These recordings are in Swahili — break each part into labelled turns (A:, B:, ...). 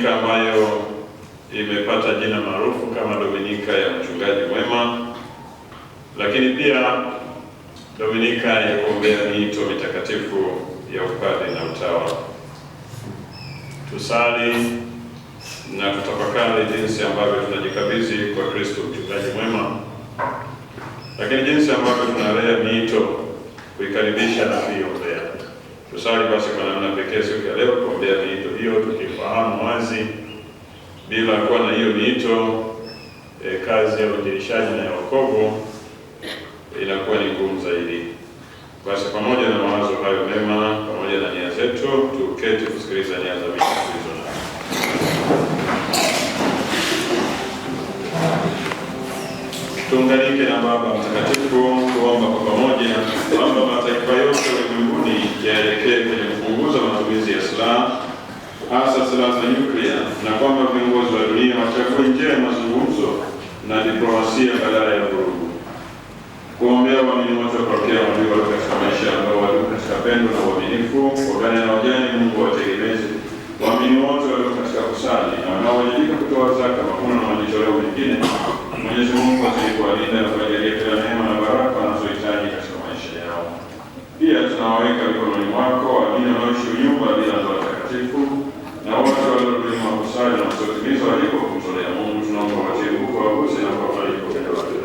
A: Dominika ambayo imepata jina maarufu kama Dominika ya mchungaji mwema, lakini pia Dominika ya kuombea miito mitakatifu ya upadre na utawa. Tusali na kutafakari jinsi ambavyo tunajikabidhi kwa Kristo mchungaji mwema, lakini jinsi ambavyo tunalea miito kuikaribisha na kuiombea. Tusali basi kwa namna pekee siku ya leo kuombea miito hiyo, tukifahamu wazi bila kuwa na hiyo miito kazi ya uinjilishaji na ya wokovu inakuwa ni ngumu zaidi. Basi pamoja na mawazo hayo mema, pamoja na nia zetu, tuketi kusikiliza nia za misa hizo. Tuunganike na Baba Mtakatifu kuomba kwa pamoja kwamba mataifa yote ulimwenguni yaelekee kwenye kupunguza matumizi ya silaha, hasa silaha za nyuklia, na kwamba viongozi wa dunia wachague njia ya mazungumzo na diplomasia badala ya vurugu. Kuombea waamini wote wapokea walio katika maisha ambao walio katika pendo na uaminifu, wagane na wajane Mungu wategemezi, waamini wote walio katika kusali na wanaowajibika kutoa zaka, mavuno na majitoleo mengine. Mwenyezi Mungu azidi kuwalinda na kuwajalia kila neema na baraka wanazohitaji katika maisha yao. Pia tunawaweka mikononi mwako waamini wanaoishi unyumba bila ndoa takatifu na wote waliorudima kusali na wasiotimiza wajibu wa kumtolea Mungu. Tunaomba watie nguvu, waguse na kuwafariji upendo wake.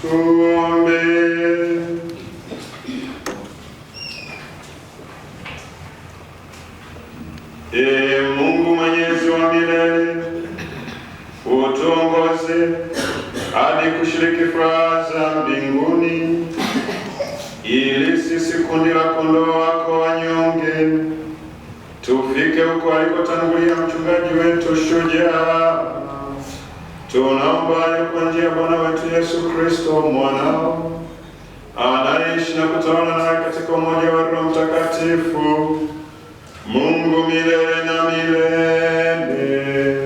A: Tuombe. Mungu Mwenyezi wa milele, utuongoze hadi kushiriki furaha za mbinguni, ili sisi kundi la kondoo wako wanyonge tufike huko alikotangulia mchungaji wetu shujaa. Tunaomba kwa njia ya Bwana wetu Yesu Kristo mwanao, anaishi na kutawala naye katika umoja wa Roho Mtakatifu, Mungu milele na milele.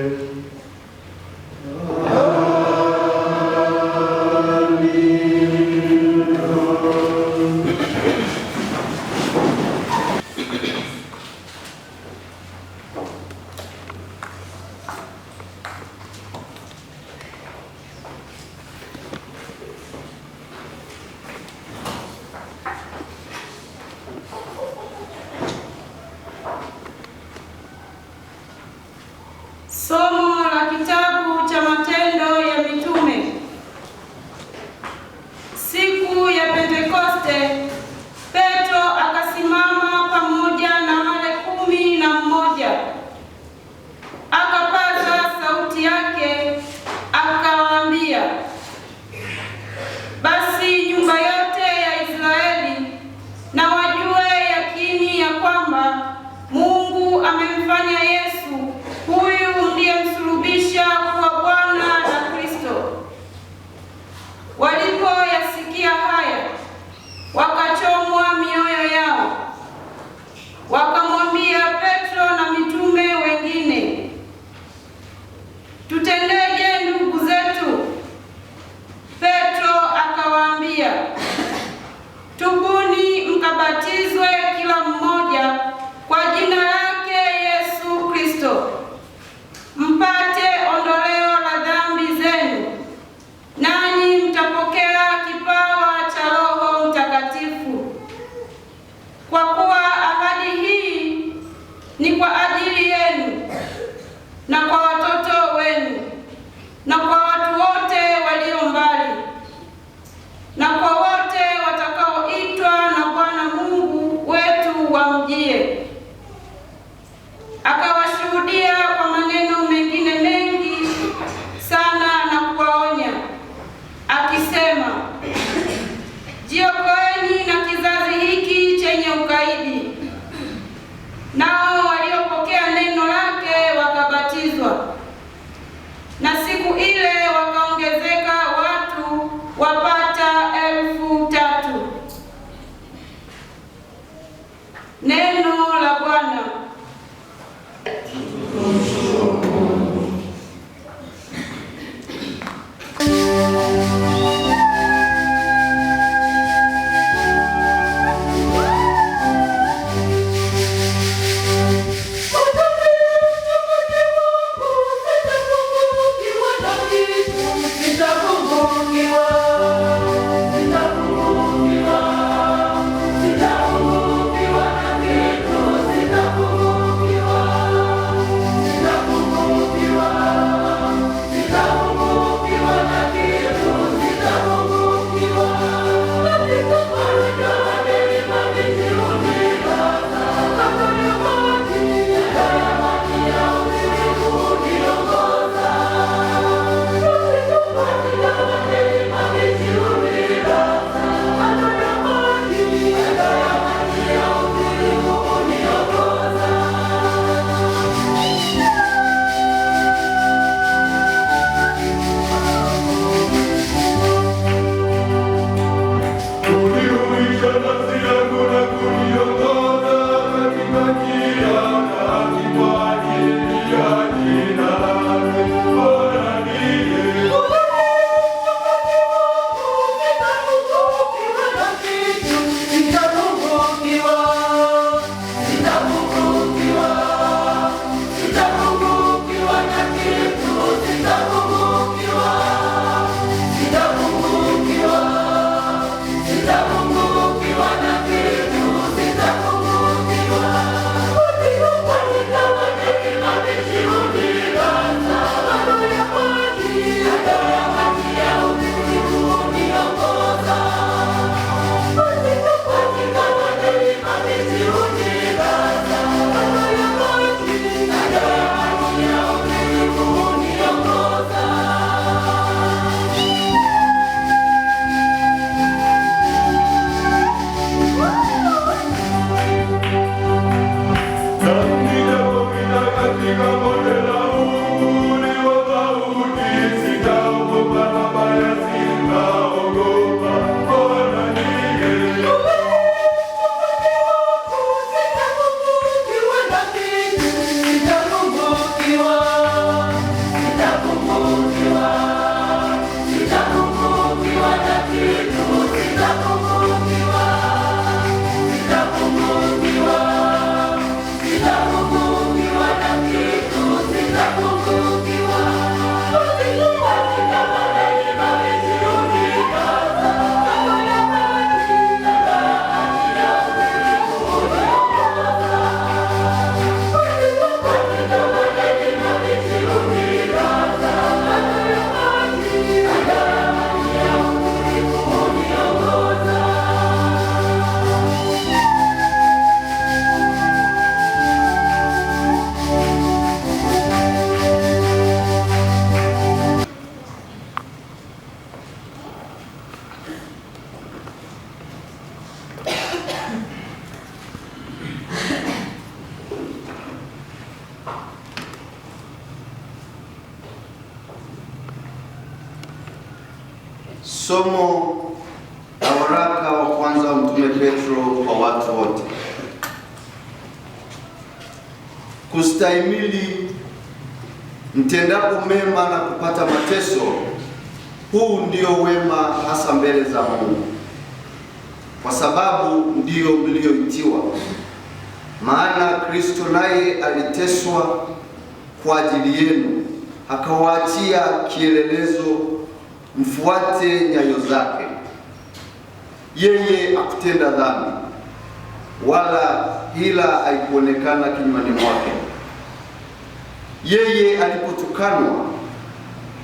B: Somo la kitabu cha Matendo ya Mitume. Siku ya Pentekoste, Petro akasimama pamoja na wale 11, akapaza sauti yake akawaambia, basi nyumba yote ya Israeli na wajue yakini ya kwamba Mungu amemfanya Yesu huyu ndiye msulubisha kuwa Bwana na Kristo. Walipoyasikia haya, wakachomwa mioyo yao, wakamwambia Petro na mitume wengine, tutendeje ndugu zetu? Petro akawaambia, tubuni mkabatizwe kila mmoja kwa jina lake Yesu Kristo, mpate ondoleo la dhambi zenu, nanyi mtapokea kipawa cha Roho Mtakatifu, kwa kuwa ahadi hii ni kwa ajili yenu na kwa watoto wenu na kwa watu wote walio mbali na kwa wote watakaoitwa na Bwana Mungu wetu wamjie. Akawashuhudia kwa maneno mengine mengi sana na kuwaonya akisema,
C: Somo la waraka wa kwanza wa Mtume Petro kwa watu wote. Kustahimili mtendapo mema na kupata mateso, huu ndio wema hasa mbele za Mungu, kwa sababu ndio mlioitiwa. Maana Kristo naye aliteswa kwa ajili yenu, akawaachia kielelezo mfuate nyayo zake. Yeye hakutenda dhambi, wala hila haikuonekana kinywani mwake. Yeye alipotukanwa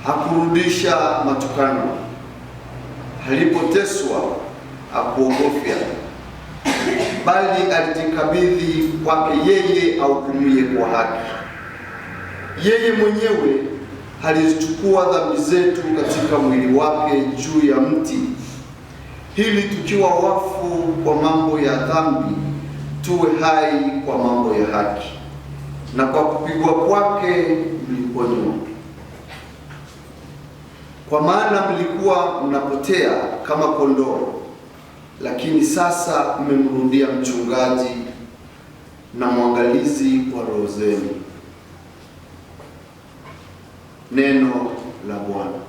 C: hakurudisha matukano, alipoteswa hakuogofya, bali alijikabidhi kwake yeye ahukumie kwa haki. Yeye mwenyewe alizichukua dhambi zetu katika mwili wake juu ya mti, ili tukiwa wafu kwa mambo ya dhambi tuwe hai kwa mambo ya haki. Na kwa kupigwa kwake mliponywa. Kwa maana mlikuwa mnapotea kama kondoo, lakini sasa mmemrudia mchungaji na mwangalizi wa roho zenu. Neno la Bwana.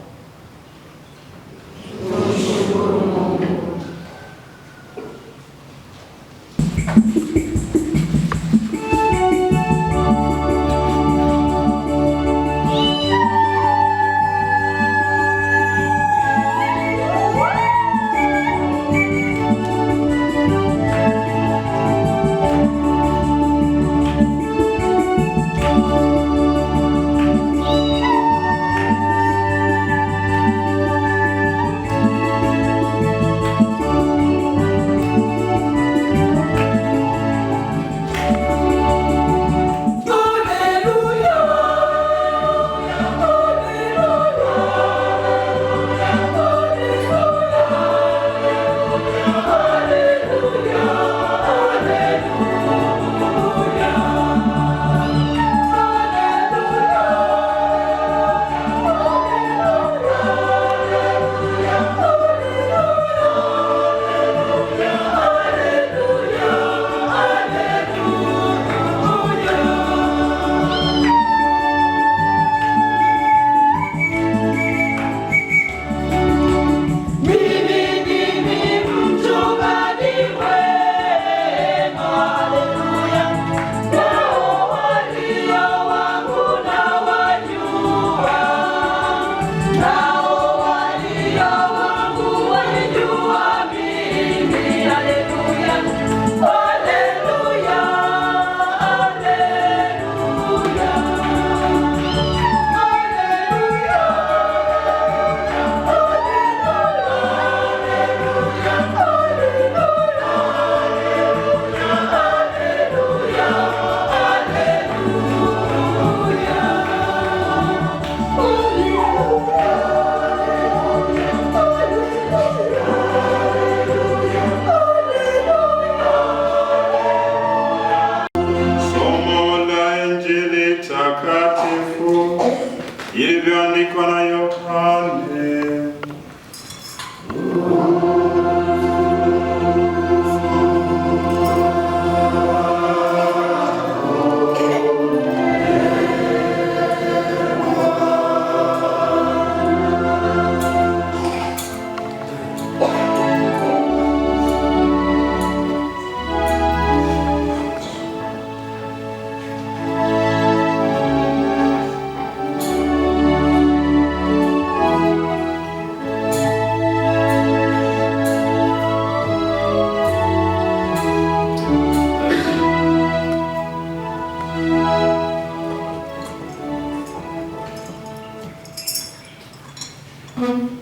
A: Ilivyoandikwa na Yohane.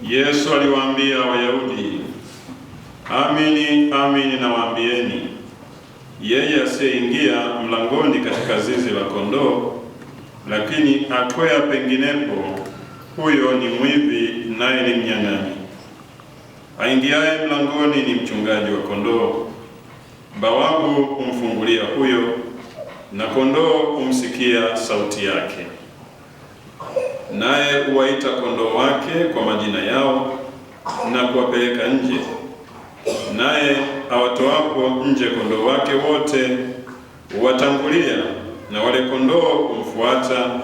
A: Yesu aliwaambia Wayahudi, amini amini nawaambieni, yeye asiyeingia mlangoni katika zizi la kondoo, lakini akwea penginepo, huyo ni mwivi naye ni mnyang'anyi. Aingiaye mlangoni ni mchungaji wa kondoo. Bawabu humfungulia huyo, na kondoo humsikia sauti yake. Naye huwaita kondoo wake kwa majina yao na kuwapeleka nje, naye awatoapo nje kondoo wake wote huwatangulia, na wale kondoo humfuata,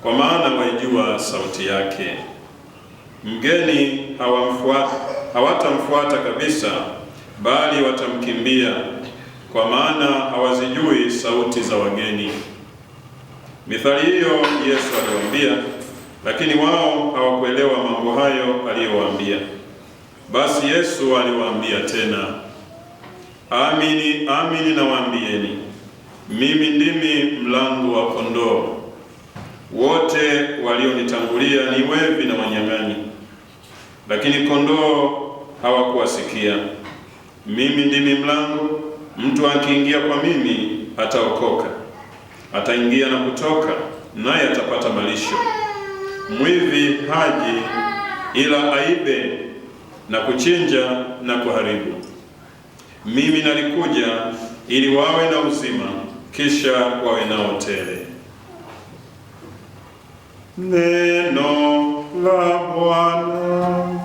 A: kwa maana waijua sauti yake. Mgeni hawatamfuata kabisa, bali watamkimbia, kwa maana hawazijui sauti za wageni. Mithali hiyo Yesu aliwaambia, lakini wao hawakuelewa mambo hayo aliyowaambia. Basi Yesu aliwaambia tena, amini amini nawaambieni, mimi ndimi mlango wa kondoo. Wote walionitangulia ni wevi na wanyang'anyi, lakini kondoo hawakuwasikia. Mimi ndimi mlango, mtu akiingia kwa mimi ataokoka, ataingia na kutoka, naye atapata malisho. Mwivi haji ila aibe na kuchinja na kuharibu. Mimi nalikuja ili wawe na uzima, kisha wawe nao tele. Neno la Bwana.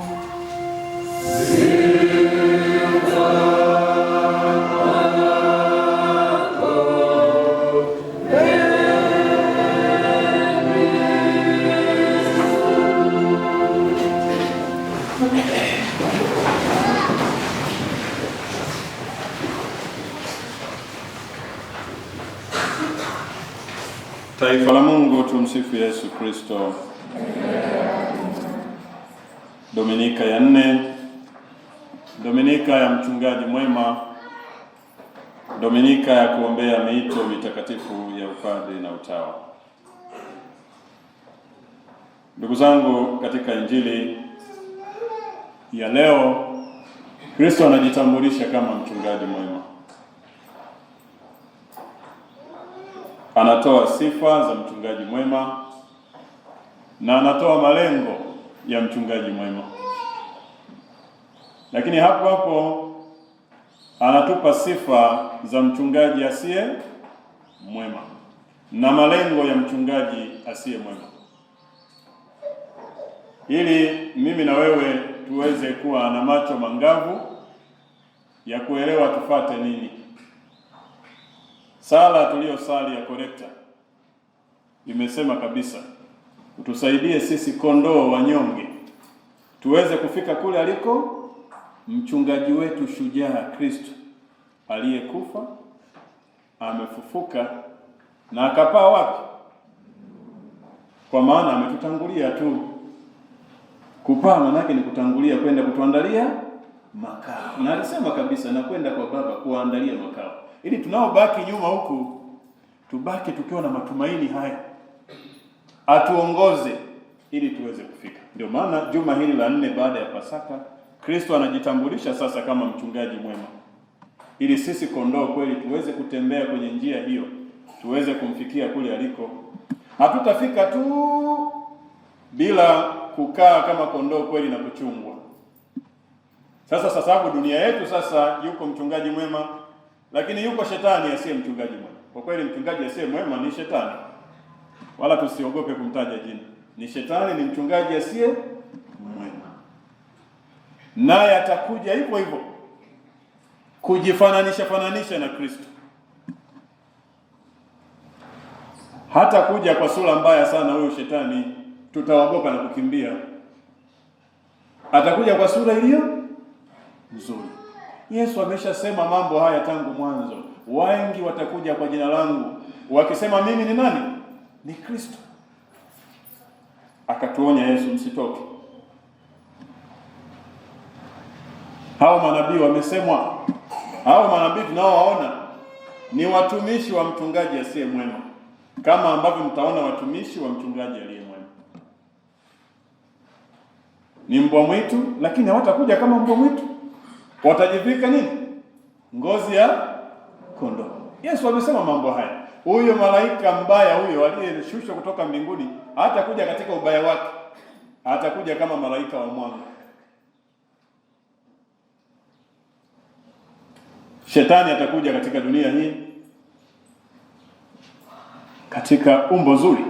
A: Taifa la Mungu, tumsifu Yesu Kristo. Dominika ya 4, Dominika ya mchungaji mwema, Dominika ya kuombea miito mitakatifu ya upadre na utawa. Ndugu zangu, katika Injili ya leo Kristo anajitambulisha kama mchungaji mwema. Anatoa sifa za mchungaji mwema na anatoa malengo ya mchungaji mwema. Lakini hapo hapo anatupa sifa za mchungaji asiye mwema na malengo ya mchungaji asiye mwema, ili mimi na wewe tuweze kuwa na macho mangavu ya kuelewa tufate nini. Sala tuliyosali ya korekta imesema kabisa, utusaidie sisi kondoo wanyonge tuweze kufika kule aliko mchungaji wetu shujaa Kristo, aliyekufa, amefufuka na akapaa wapi? Kwa maana ametutangulia tu. Kupaa manake ni kutangulia kwenda kutuandalia makao. Na alisema kabisa, na kwenda kwa Baba kuandalia makao, ili tunaobaki nyuma huku tubaki tukiwa na matumaini haya, atuongoze ili tuweze kufika. Ndio maana juma hili la 4 baada ya Pasaka Kristo anajitambulisha sasa kama mchungaji mwema, ili sisi kondoo kweli tuweze kutembea kwenye njia hiyo, tuweze kumfikia kule aliko. Hatutafika tu bila kukaa kama kondoo kweli na kuchungwa. Sasa sababu dunia yetu sasa yuko mchungaji mwema, lakini yuko shetani asiye mchungaji mwema. Kwa kweli mchungaji asiye mwema ni shetani, wala tusiogope kumtaja jina. Ni shetani, ni mchungaji asiye mwema, naye atakuja hivyo hivyo kujifananisha na Kristo. Hata kuja kwa sura mbaya sana huyo shetani, tutaogopa na kukimbia. Atakuja kwa sura iliyo nzuri. Yesu ameshasema mambo haya tangu mwanzo. Wengi watakuja kwa jina langu wakisema mimi ni nani? Ni Kristo. Akatuonya Yesu, msitoke. Hao manabii wamesemwa. Hao manabii tunaowaona ni watumishi wa mchungaji asiye mwema, kama ambavyo mtaona watumishi wa mchungaji aliye mwema. Ni mbwa mwitu, lakini hawatakuja kama mbwa mwitu. Watajivika nini? Ngozi ya kondoo. Yesu amesema mambo haya. Huyo malaika mbaya huyo aliyeshushwa kutoka mbinguni hatakuja katika ubaya wake, hatakuja kama malaika wa mwanga. Shetani atakuja katika dunia hii katika umbo zuri.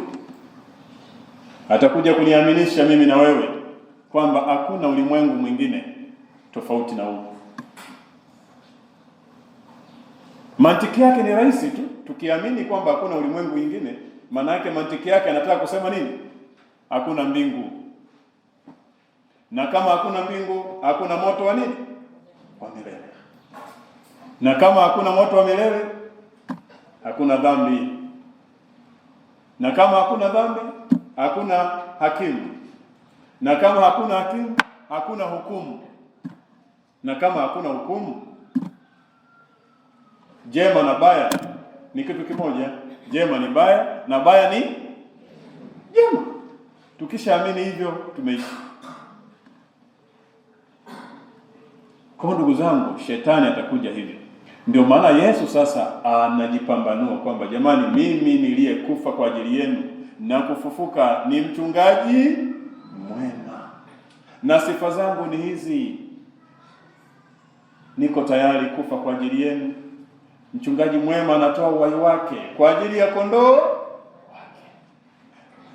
A: Atakuja kuniaminisha mimi na wewe
D: kwamba hakuna ulimwengu mwingine tofauti na huu. Mantiki yake ni rahisi tu. Tukiamini kwamba hakuna ulimwengu mwingine, maana yake mantiki yake anataka kusema nini? Hakuna mbingu. Na kama hakuna mbingu, hakuna moto wa nini? Wa milele. Na kama hakuna moto wa milele, hakuna dhambi. Na kama hakuna dhambi, hakuna hakimu. Na kama hakuna hakimu, hakuna hukumu. Na kama hakuna hukumu, jema na baya ni kitu kimoja. Jema ni baya na baya ni jema. Tukishaamini hivyo, tumeishi. Kwa ndugu zangu, shetani atakuja hivyo. Ndio maana Yesu sasa anajipambanua kwamba jamani, mimi niliyekufa kwa ajili yenu na kufufuka ni mchungaji mwema, na sifa zangu ni hizi. Niko tayari kufa kwa ajili yenu. Mchungaji mwema anatoa uhai wake kwa ajili ya kondoo wake,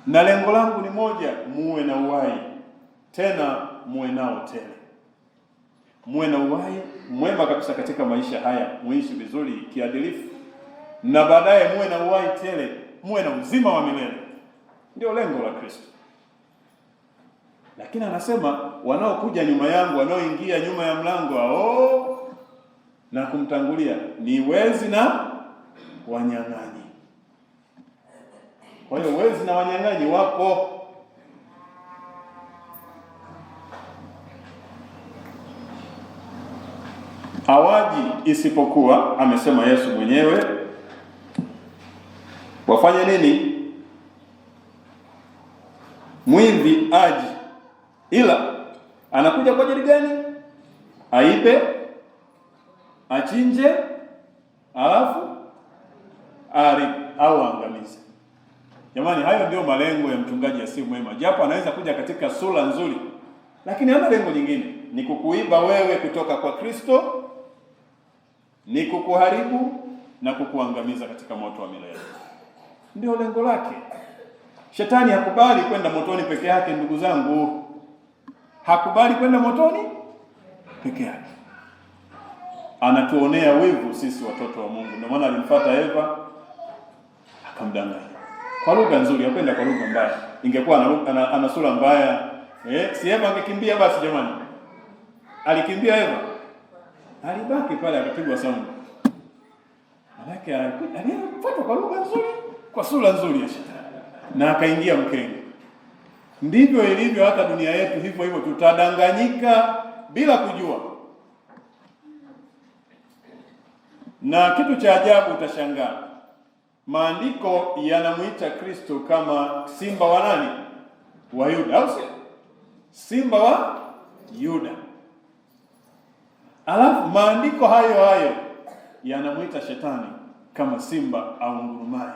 D: na lengo langu ni moja, muwe na uhai, tena muwe nao tele. Muwe na uhai mwema kabisa katika maisha haya, muishi vizuri kiadilifu, na baadaye muwe na uhai tele, muwe na uzima wa milele. Ndio lengo la Kristo. Lakini anasema wanaokuja nyuma yangu, wanaoingia nyuma ya mlango na kumtangulia ni wezi na wanyang'anyi. Kwa hiyo wezi na wanyang'anyi wapo. Hawaji isipokuwa, amesema Yesu mwenyewe, wafanye nini? Mwivi aji, ila anakuja kwa ajili gani? Aibe, achinje, alafu aharibu au angamize. Jamani, hayo ndio malengo ya mchungaji asiye mwema. Japo anaweza kuja katika sura nzuri, lakini hana lengo lingine, ni kukuiba wewe kutoka kwa Kristo, ni kukuharibu na kukuangamiza katika moto wa milele. Ndio lengo lake. Shetani hakubali kwenda motoni peke yake, ndugu zangu. Hakubali kwenda motoni peke yake. Anatuonea wivu sisi watoto wa Mungu. Ndio maana alimfuata Eva akamdanganya. Kwa lugha nzuri, apenda kwa lugha mbaya. Ingekuwa ana sura mbaya, si Eva angekimbia basi jamani. Alikimbia Eva. Alibaki pale akapigwa saumu. Manake alifuata kwa lugha nzuri, kwa sura nzuri ya shetani, na akaingia mkenge. Ndivyo ilivyo hata dunia yetu, hivyo hivyo tutadanganyika bila kujua. Na kitu cha ajabu utashangaa, maandiko yanamuita Kristo kama simba wa nani? Wa Yuda, au sio? Simba wa Yuda. Alafu maandiko hayo hayo yanamuita shetani kama simba au ngurumaye.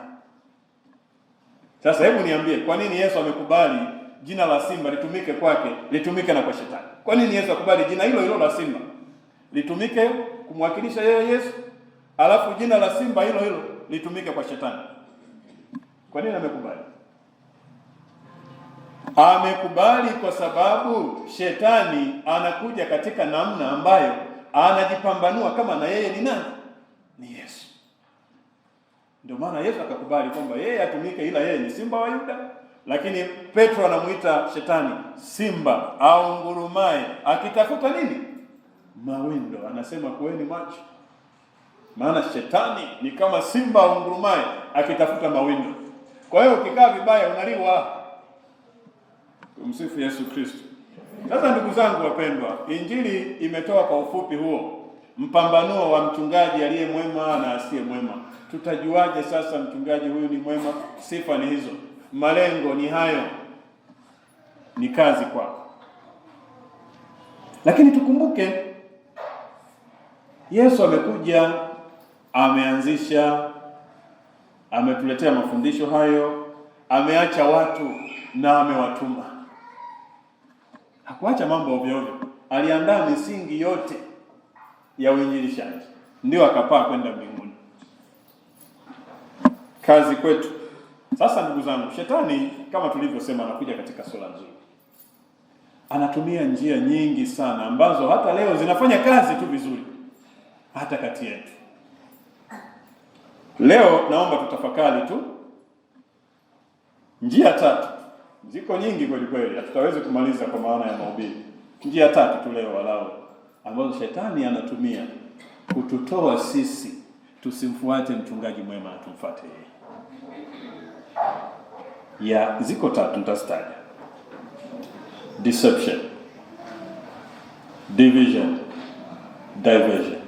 D: Sasa hebu niambie, kwa nini Yesu amekubali jina la simba litumike kwake, litumike na kwa shetani? Kwa nini Yesu akubali jina hilo hilo la simba litumike kumwakilisha yeye Yesu, alafu jina la simba hilo hilo litumike kwa shetani? Kwa nini amekubali? Amekubali kwa sababu shetani anakuja katika namna ambayo anajipambanua kama na yeye ni nani? Ni Yesu. Ndio maana Yesu akakubali kwamba yeye atumike, ila yeye ni simba wa Yuda. Lakini Petro anamuita shetani simba au ngurumaye, akitafuta nini? Mawindo. Anasema kuweni macho, maana shetani ni kama simba au ngurumaye akitafuta mawindo. Kwa hiyo ukikaa vibaya unaliwa. Tumsifu Yesu Kristo. Sasa ndugu zangu wapendwa, Injili imetoa kwa ufupi huo mpambanuo wa mchungaji aliye mwema na asiye mwema. Tutajuaje sasa mchungaji huyu ni mwema? Sifa ni hizo, malengo ni hayo, ni kazi kwako. Lakini tukumbuke Yesu amekuja, ameanzisha, ametuletea mafundisho hayo, ameacha watu na amewatuma. Hakuacha mambo ovyo ovyo. Aliandaa misingi yote ya uinjilishaji, ndio akapaa kwenda mbinguni. Kazi kwetu sasa, ndugu zangu, shetani kama tulivyosema anakuja katika sura nzuri. anatumia njia nyingi sana ambazo hata leo zinafanya kazi tu vizuri hata kati yetu. Leo naomba tutafakari tu njia 3. Ziko nyingi kweli kweli, hatutaweza kumaliza kwa maana ya mahubiri. Njia 3 tu leo walau ambazo shetani anatumia kututoa sisi tusimfuate mchungaji mwema, tumfuate yeye. Ziko 3 nitazitaja. Deception, division, diversion.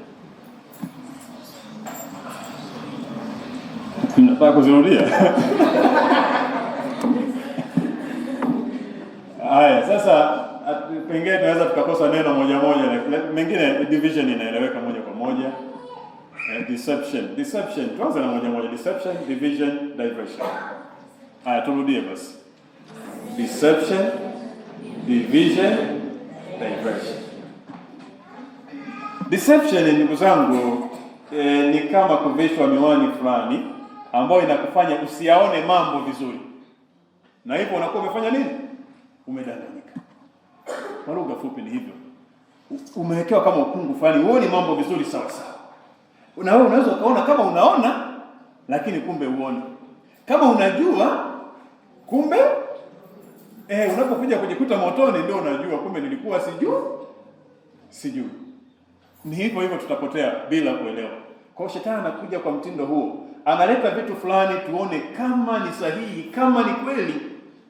D: Nataka kuzirudia. Haya, sasa pengine tunaweza tukakosa neno moja, mengine division inaeleweka moja kwa moja. Deception, tuanze na moja. Deception, division, diversion. Haya, turudie basi. Deception, division, diversion. Deception, ndugu zangu, ni kama kuvishwa miwani fulani ambayo inakufanya usiaone mambo vizuri, na hivyo unakuwa umefanya nini? Umedanganyika. Kwa lugha fupi ni hivyo. Umewekewa kama ukungu fulani, uone mambo vizuri sawa sawa. Na wewe unaweza ukaona kama unaona, lakini kumbe uone. Kama unajua, kumbe unapokuja kujikuta motoni ndio unajua kumbe nilikuwa sijui. Ni hivyo tutapotea bila kuelewa. Kwa shetani anakuja kwa mtindo huo. Analeta vitu fulani tuone kama ni sahihi, kama ni kweli,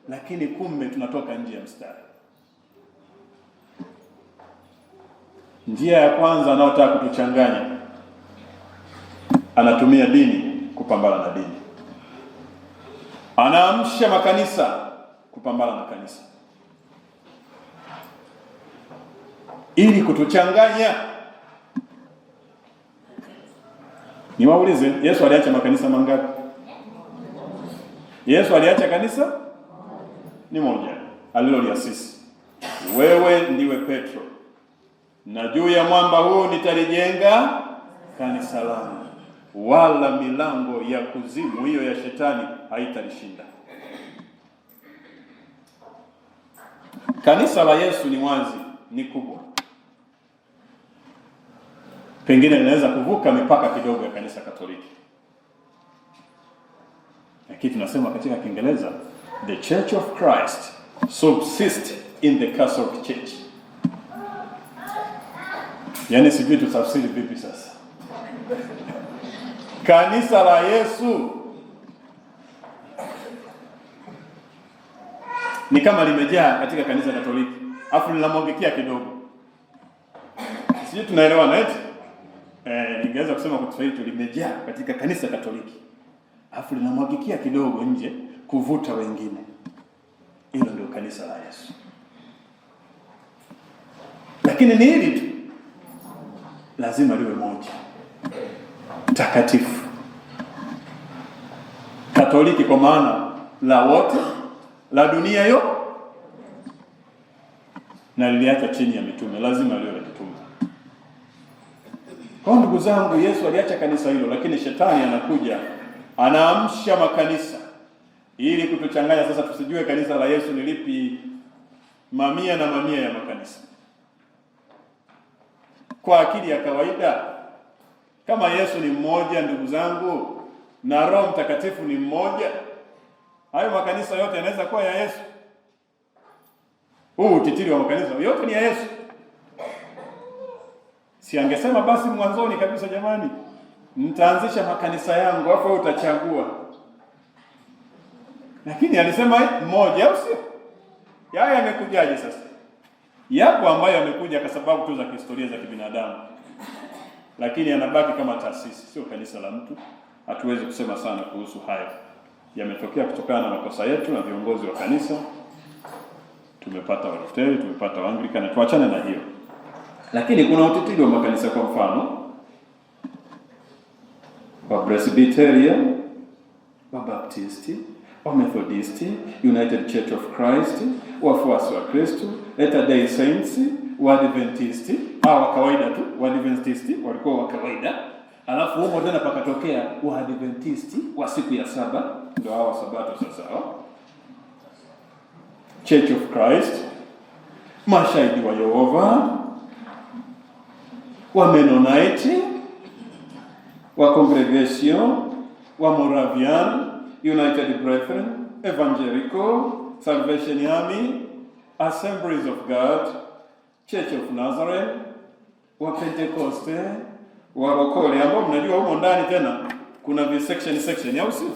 D: lakini kumbe tunatoka nje ya mstari. Njia ya kwanza anayotaka kutuchanganya, anatumia dini kupambana na dini. Anaamsha makanisa kupambana na kanisa ili kutuchanganya. Niwaulize, Yesu aliacha makanisa mangapi? Yesu aliacha kanisa ni moja, aliloliasisi. Wewe ndiwe Petro, na juu ya mwamba huu nitalijenga kanisa langu, wala milango ya kuzimu, hiyo ya shetani, haitalishinda. Kanisa la Yesu ni wazi, ni kubwa. Pengine linaweza kuvuka mipaka kidogo ya kanisa Katoliki. Lakini tunasema katika Kiingereza, the Church of Christ subsists in the Catholic Church. Yaani sijui tutafsiri vipi sasa. Kanisa la Yesu ni kama limejaa katika kanisa Katoliki, afu linamwagikia kidogo. Sijui tunaelewana eti? Ningeweza kusema kwa Kiswahili limejaa katika kanisa Katoliki, afu linamwagikia kidogo nje kuvuta wengine. Hilo ndio kanisa la Yesu. Lakini ni hili tu, lazima liwe moja, takatifu. Katoliki kwa maana la wote, la dunia yo, na liliacha chini ya mitume, lazima liwe la mitume. Kwa ndugu zangu, Yesu aliacha kanisa hilo, lakini shetani anakuja, anaamsha makanisa ili kutuchanganya. Sasa tusijue kanisa la Yesu ni lipi, mamia na mamia ya makanisa. Kwa akili ya kawaida, kama Yesu ni mmoja ndugu zangu, na Roho Mtakatifu ni mmoja, hayo makanisa yote yanaweza kuwa ya Yesu. Huu utitiri wa makanisa yote ni ya Yesu. Si angesema basi mwanzoni kabisa, jamani, nitaanzisha makanisa yangu, hapo utachagua. Lakini alisema mmoja, au sio? Yeye amekujaje sasa? Yapo ambayo amekuja kwa sababu tu za kihistoria za kibinadamu, lakini anabaki kama taasisi, sio kanisa la mtu. Hatuwezi kusema sana kuhusu hayo. Yametokea kutokana na makosa yetu na viongozi wa kanisa. Tumepata Walutheri, tumepata Waanglikana, tuachane na hiyo. Lakini kuna utitiri wa makanisa, kwa mfano wa Presbyterian, wa Baptisti, wa Methodisti, United Church of Christ, wafuasi wa Kristo, Latter-day Saints, wa Adventisti, hawa kawaida tu, wa Adventisti walikuwa wa kawaida. Alafu huko tena pakatokea wa Adventisti wa siku ya saba, ndio hawa sabato sasa. Church of Christ, mashahidi wa Yehova, wa Mennonite, wa Congregation, wa Moravian, United Brethren, Evangelical, Salvation Army, Assemblies of God, Church of Nazareth, wa Pentecoste, wa Rokole, ambao mnajua huko ndani tena kuna section au sio?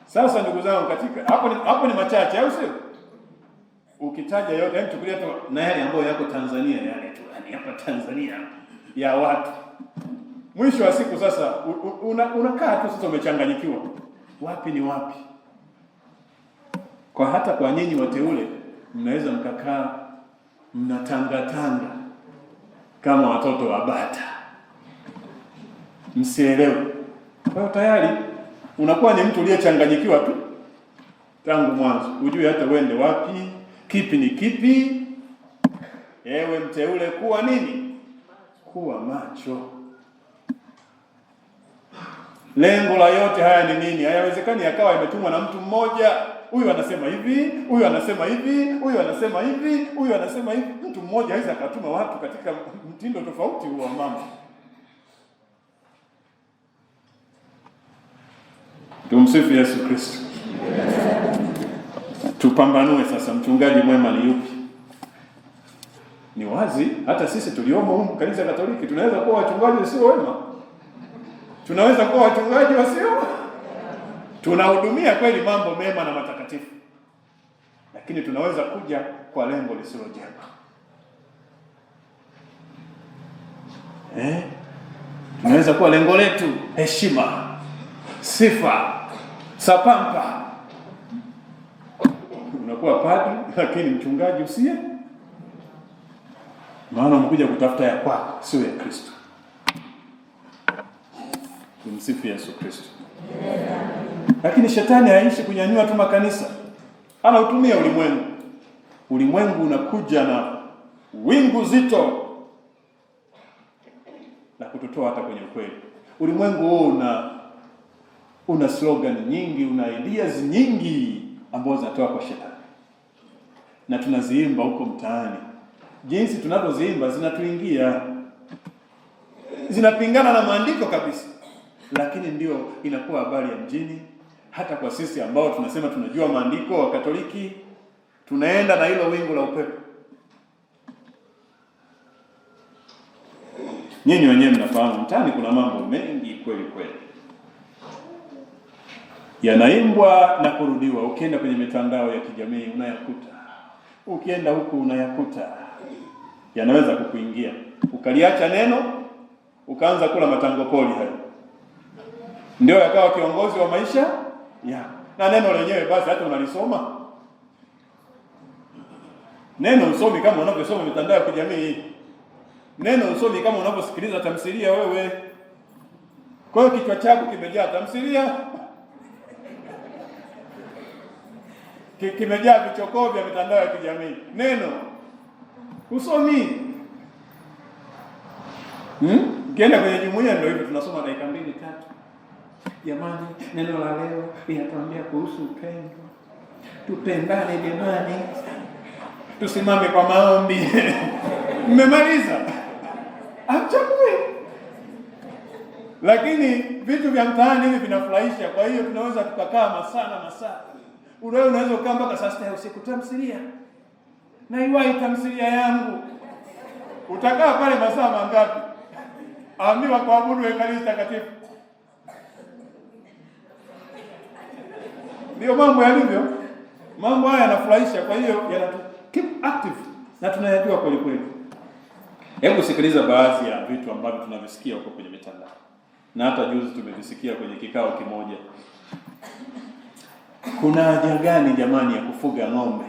D: Sasa ndugu zangu, katika hapo ni machache au sio? Ukitaja yote, yani chukulia tu na yale ambayo yako Tanzania, yale tu yani hapa Tanzania ya watu. Mwisho wa siku sasa unakaa tu sasa umechanganyikiwa. Wapi ni wapi? Kwa hata kwa nyinyi wateule mnaweza mkakaa mnatangatanga kama watoto wa bata. Msielewe. Kwa hiyo tayari unakuwa ni mtu uliyechanganyikiwa tu tangu mwanzo. Ujue hata uende wapi, kipi ni kipi. Ewe mteule, kuwa nini? Kuwa macho. Lengo la yote haya ni nini? Hayawezekani yakawa imetumwa na mtu mmoja. Huyu anasema hivi, huyu anasema hivi, huyu anasema hivi, huyu anasema hivi. Mtu mmoja hawezi akatuma watu katika mtindo tofauti wa mambo. Tumsifu Yesu Kristo. Tupambanue sasa, mchungaji mwema ni yupi? Ni wazi hata sisi tuliomo humu kanisa Katoliki tunaweza kuwa wachungaji wasio wema. Tunaweza kuwa wachungaji wasio, tunahudumia kweli mambo mema na matakatifu, lakini tunaweza kuja kwa lengo lisilo jema. Tunaweza kuwa lengo letu heshima, sifa, sapampa. Unakuwa padri lakini mchungaji usiye, maana umekuja kutafuta ya kwako, sio ya Kristo. Tumsifu Yesu Kristo. Lakini shetani haishi kunyanyua tu makanisa. Anautumia ulimwengu. Ulimwengu unakuja na wingu zito na kututoa hata kwenye ukweli. Ulimwengu huo una slogan nyingi, una ideas nyingi ambazo zinatoka kwa shetani. Na tunaziimba huko mtaani. Jinsi tunapoziimba zinatuingia. Zinapingana na maandiko kabisa. Lakini ndio inakuwa habari ya mjini. Hata kwa sisi ambao tunasema tunajua maandiko wa Katoliki, tunaenda na hilo wingu la upepo. Nyinyi wenyewe mnafahamu mtaani kuna mambo mengi kweli kweli. Yanaimbwa na kurudiwa. Ukienda kwenye mitandao ya kijamii unayakuta. Ukienda huku unayakuta. Yanaweza kukuingia. Ukaliacha neno, ukaanza kula matango poli hayo. Ndio yakawa kiongozi wa maisha ya. Na neno lenyewe basi hata unalisoma. Neno usomi kama unavyosoma mitandao ya kijamii. Neno usomi kama unavyosikiliza tamthilia wewe. Kwa hiyo kichwa chako kimejaa tamthilia. Kimejaa vichokoo vya mitandao ya kijamii. Neno usomi. Ukienda kwenye jumuiya ndio hivyo tunasoma dakika 2-3. Jamani, neno la leo linatuambia kuhusu upendo. Tupendane jamani. Tusimame kwa maombi. Mmemaliza? Achakue. Lakini vitu vya mtaani hivi vinafurahisha. Kwa hiyo tunaweza tukakaa masaa. Unaweza ukaa mpaka saa 6 usiku tamthilia. Na iwahi tamthilia yangu. Utakaa pale masaa mangapi? Ambiwa kuabudu Ekaristi Takatifu. Ndio mambo yalivyo. Mambo haya yanafurahisha, kwa hiyo yanatu keep active na tunayajua kweli kweli. Hebu sikiliza baadhi ya vitu ambavyo tunavisikia huko kwenye mitandao. Na hata juzi tumevisikia kwenye kikao kimoja. Kuna haja gani jamani ya kufuga ng'ombe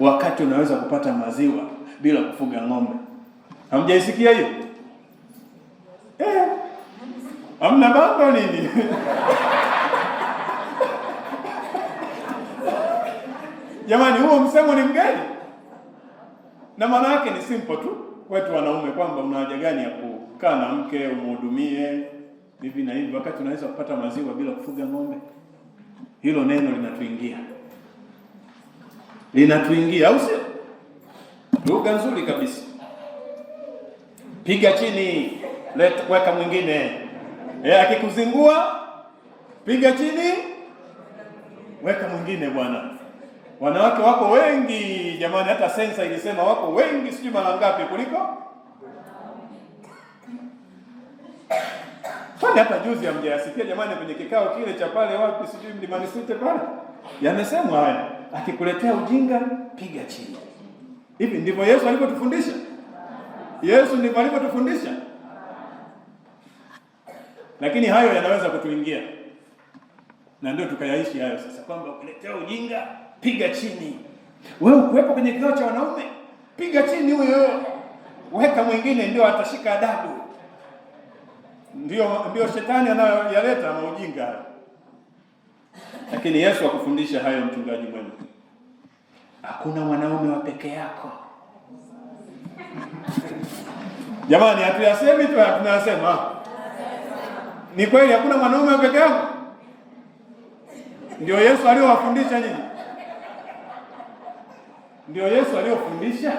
D: wakati unaweza kupata maziwa bila kufuga ng'ombe? Hamjaisikia hiyo? Hamna bango nini? Jamani, huo msemo ni mgeni. Na maana yake ni simple tu kwetu wanaume, kwamba una haja gani ya kukaa na mke umhudumie hivi na hivi wakati unaweza kupata maziwa bila kufuga ng'ombe? Hilo neno linatuingia. linatuingia, au sio? Lugha nzuri kabisa. Piga chini, weka mwingine. Akikuzingua piga chini, weka mwingine bwana. Wanawake wako wengi jamani, hata sensa ilisema wako wengi, sijui mara ngapi kuliko. Kwani hata juzi hamjayasikia jamani, kwenye kikao kile cha pale wapi sijui Mlimani City pale, yamesemwa haya, akikuletea ujinga piga chini. Hivi ndivyo Yesu alivyotufundisha? Yesu ndivyo alivyotufundisha? Lakini hayo yanaweza kutuingia, na ndio tukayaishi hayo sasa, kwamba ukiletea ujinga piga chini. Wewe ukuwepo kwenye kikao cha wanaume, piga chini huyo, weka mwingine, ndio atashika adabu. Ndio shetani anayoyaleta maujinga hayo. Lakini Yesu akufundisha hayo, mchungaji mwema. Hakuna mwanaume wa peke yako. Jamani, hatuyasemi tu, tunasema. Ni kweli hakuna mwanaume wa peke yako? Ndio Yesu aliyowafundisha nyinyi? Ndio Yesu aliyofundisha?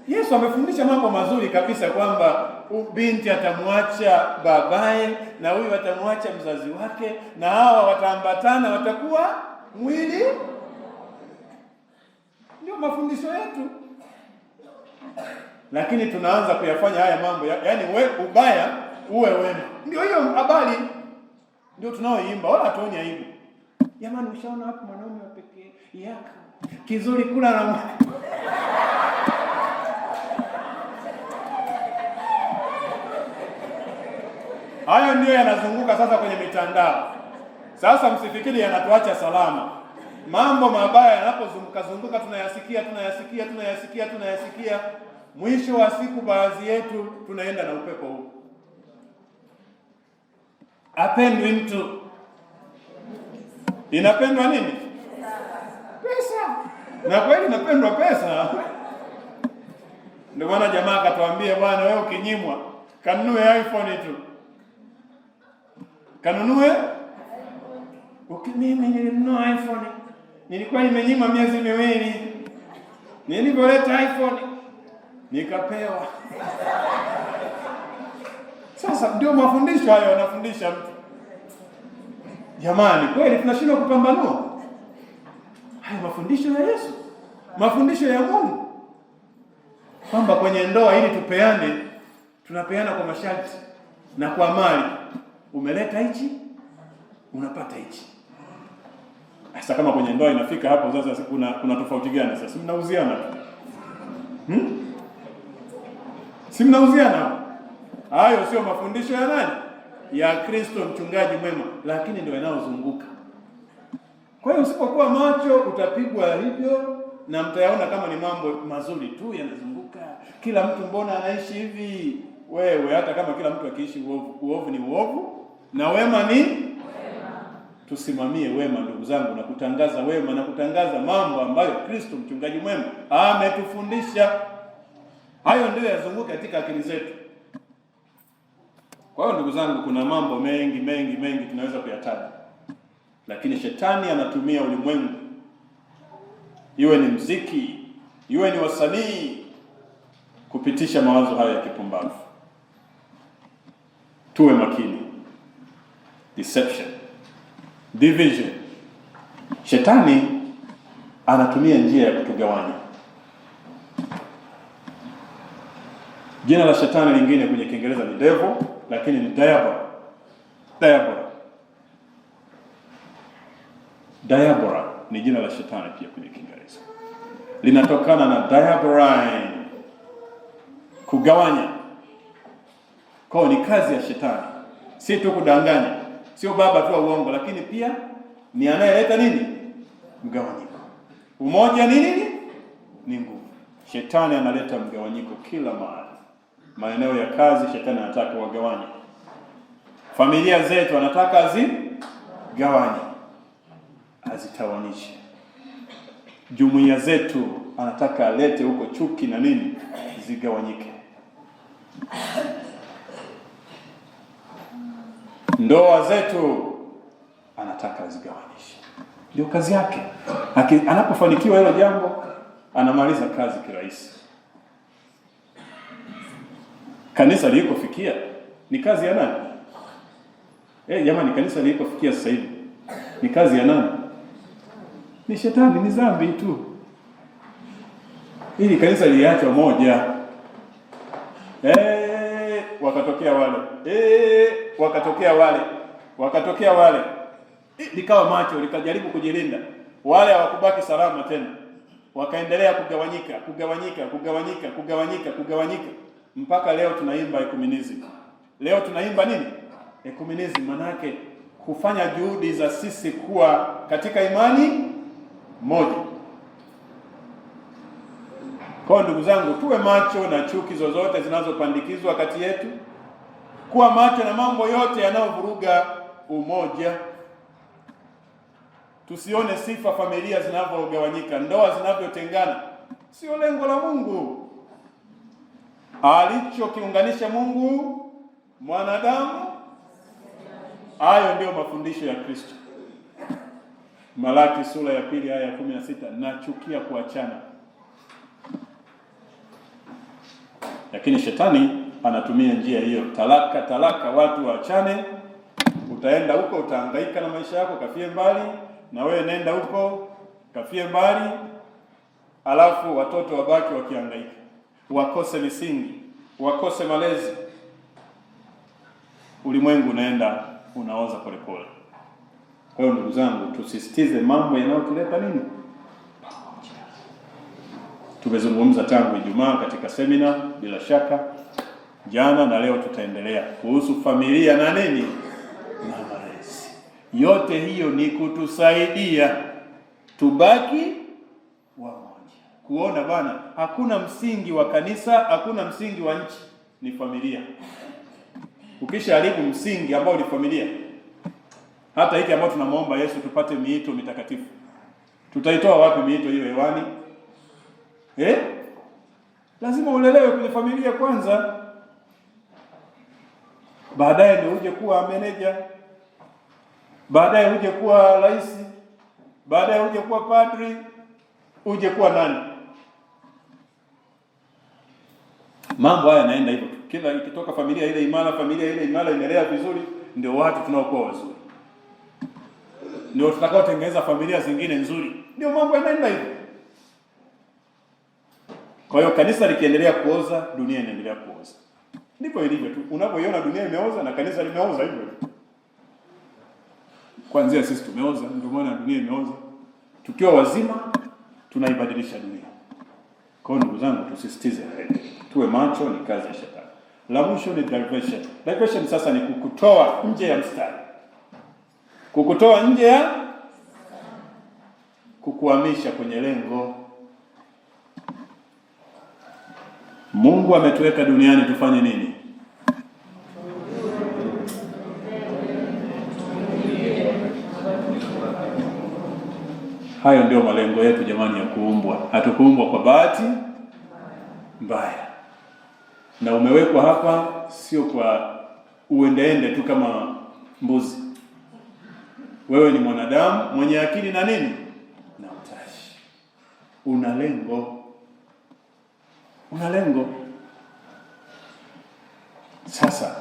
D: Yesu amefundisha mambo mazuri kabisa, kwamba binti atamwacha babaye na huyu atamwacha mzazi wake, na hawa wataambatana, watakuwa mwili. Ndio mafundisho yetu. Lakini tunaanza kuyafanya haya mambo, yaani ubaya uwe wema. Ndio hiyo habari ndio tunaoimba, wala hatuoni aibu. Jamani, ushaona hapo mwanaume wa pekee yako kizuri kula na hayo ndio yanazunguka sasa kwenye mitandao. Sasa msifikiri yanatuacha salama. Mambo mabaya yanapozunguka tunayasikia. Mwisho wa siku baadhi yetu tunaenda na upepo huu. Apendwi mtu. Inapendwa nini? Pesa. Na kweli inapendwa pesa. Ndio maana jamaa akatuambia, bwana wewe ukinyimwa kanunue iPhone tu. Kanunue? Mimi nilinunua iPhone. Nilikuwa nimenyimwa miezi miwili. Nilipoleta iPhone nikapewa. Sasa ndio mafundisho hayo wanafundisha mtu. Jamani, kweli tunashindwa kupambanua hayo mafundisho ya Yesu, mafundisho ya Mungu, kwamba kwenye ndoa ili tupeane, tunapeana kwa masharti na kwa mali. Umeleta hichi, unapata hichi. Sasa kama kwenye ndoa inafika hapo sasa, kuna tofauti gani sasa? Mnauziana si mnauziana? Hayo sio mafundisho ya nani? Ya Kristo, mchungaji mwema, lakini ndio yanayozunguka. Kwa hiyo usipokuwa macho utapigwa hivyo, na mtayaona kama ni mambo mazuri tu yanazunguka. Kila mtu mbona anaishi hivi? Wewe hata kama kila mtu akiishi uovu ni uovu na wema ni wema. Tusimamie wema ndugu zangu, na kutangaza wema na kutangaza mambo ambayo Kristo mchungaji mwema ametufundisha. Hayo ndio yazunguka katika akili zetu. Kwa hiyo ndugu zangu, kuna mambo mengi tunaweza kuyataja, lakini shetani anatumia ulimwengu, iwe ni muziki, iwe ni wasanii, kupitisha mawazo hayo ya kipumbavu. Tuwe makini. Deception, division. Shetani anatumia njia ya kutugawanya. Jina la shetani lingine kwenye Kiingereza ni devil, lakini ni diabora ni jina la shetani pia kwenye Kiingereza. Linatokana na diaborine, kugawanya. Kwa ni kazi ya shetani. Si tu kudanganya, sio baba tu wa uongo, lakini pia ni anayeleta nini? Mgawanyiko. Umoja ni nini? Ni nguvu. Shetani analeta mgawanyiko kila mahali. Maeneo ya kazi shetani anataka wagawanye. Familia zetu anataka azigawanye, azitawanishe. Jumuiya zetu anataka alete huko chuki na nini, zigawanyike. Ndoa zetu anataka azigawanishe. Ndio kazi yake. Anapofanikiwa hilo jambo, anamaliza kazi kirahisi. Kanisa lilikofikia ni kazi ya nani? Jamani, kanisa lilikofikia sasa hivi ni kazi ya nani? Ni Shetani, ni dhambi tu. Hili kanisa liliachwa moja. Wakatokea wale. Likawa macho, likajaribu kujilinda. Wale hawakubaki salama tena. Wakaendelea kugawanyika. Mpaka leo tunaimba ekumenism. Leo tunaimba nini? Ekumenism, manake kufanya juhudi za sisi kuwa katika imani moja. Kwa ndugu zangu, tuwe macho na chuki zozote zinazopandikizwa kati yetu. Kuwa macho na mambo yote yanayovuruga umoja. Tusione sifa familia zinavyogawanyika, ndoa zinavyotengana. Sio lengo la Mungu. Alichokiunganisha Mungu mwanadamu, hayo ndio mafundisho ya Kristo. Malaki sura ya 2 aya ya 16, nachukia kuachana. Lakini Shetani anatumia njia hiyo, talaka, watu waachane. Utaenda huko utahangaika na maisha yako, kafie mbali, na wewe nenda huko kafie mbali, alafu watoto wabaki wakihangaika, wakose misingi, wakose malezi. Ulimwengu unaoza polepole. Kwa hiyo ndugu zangu, tusisitize mambo yanayotuleta nini? Pamoja. Tumezungumza tangu Ijumaa katika semina, bila shaka jana na leo tutaendelea kuhusu familia na nini? Na malezi. Yote hiyo ni kutusaidia tubaki wamoja. Kuona bwana, hakuna msingi wa kanisa, hakuna msingi wa nchi, ni familia. Ukishaharibu msingi ambao ni familia, hata hiki ambao tunamuomba Yesu tupate miito mitakatifu, tutaitoa wapi miito hiyo hewani? Lazima ulelewe kwenye familia kwanza. Baadaye ndio uje kuwa meneja, baadaye uje kuwa rais, baadaye uje kuwa padri, uje kuwa nani. Mambo haya yanaenda hivyo. Kila ikitoka familia ile imara inalea vizuri, ndio watu tunaokuwa wazuri, ndio tutakao tengeneza familia zingine nzuri. Ndio mambo yanaenda hivyo. Kwa hiyo kanisa likiendelea kuoza, dunia inaendelea kuoza. Ndivyo ilivyo tu. Unapoiona dunia imeoza na kanisa limeoza hivyo. Kwanza sisi tumeoza, ndio maana dunia imeoza. Tukiwa wazima tunaibadilisha dunia. Kwa hiyo ndugu zangu, tusisitize tuwe macho, ni kazi ya Shetani. La mwisho ni diversion. Diversion sasa ni kukutoa nje ya mstari. Kukutoa nje ya kukuhamisha kwenye lengo. Mungu ametuweka duniani tufanye nini? Hayo ndio malengo yetu jamani ya kuumbwa. Hatukuumbwa kwa bahati mbaya. Na umewekwa hapa sio kwa uendeende tu kama mbuzi. Wewe ni mwanadamu mwenye akili na nini? Na utashi. Una lengo. Sasa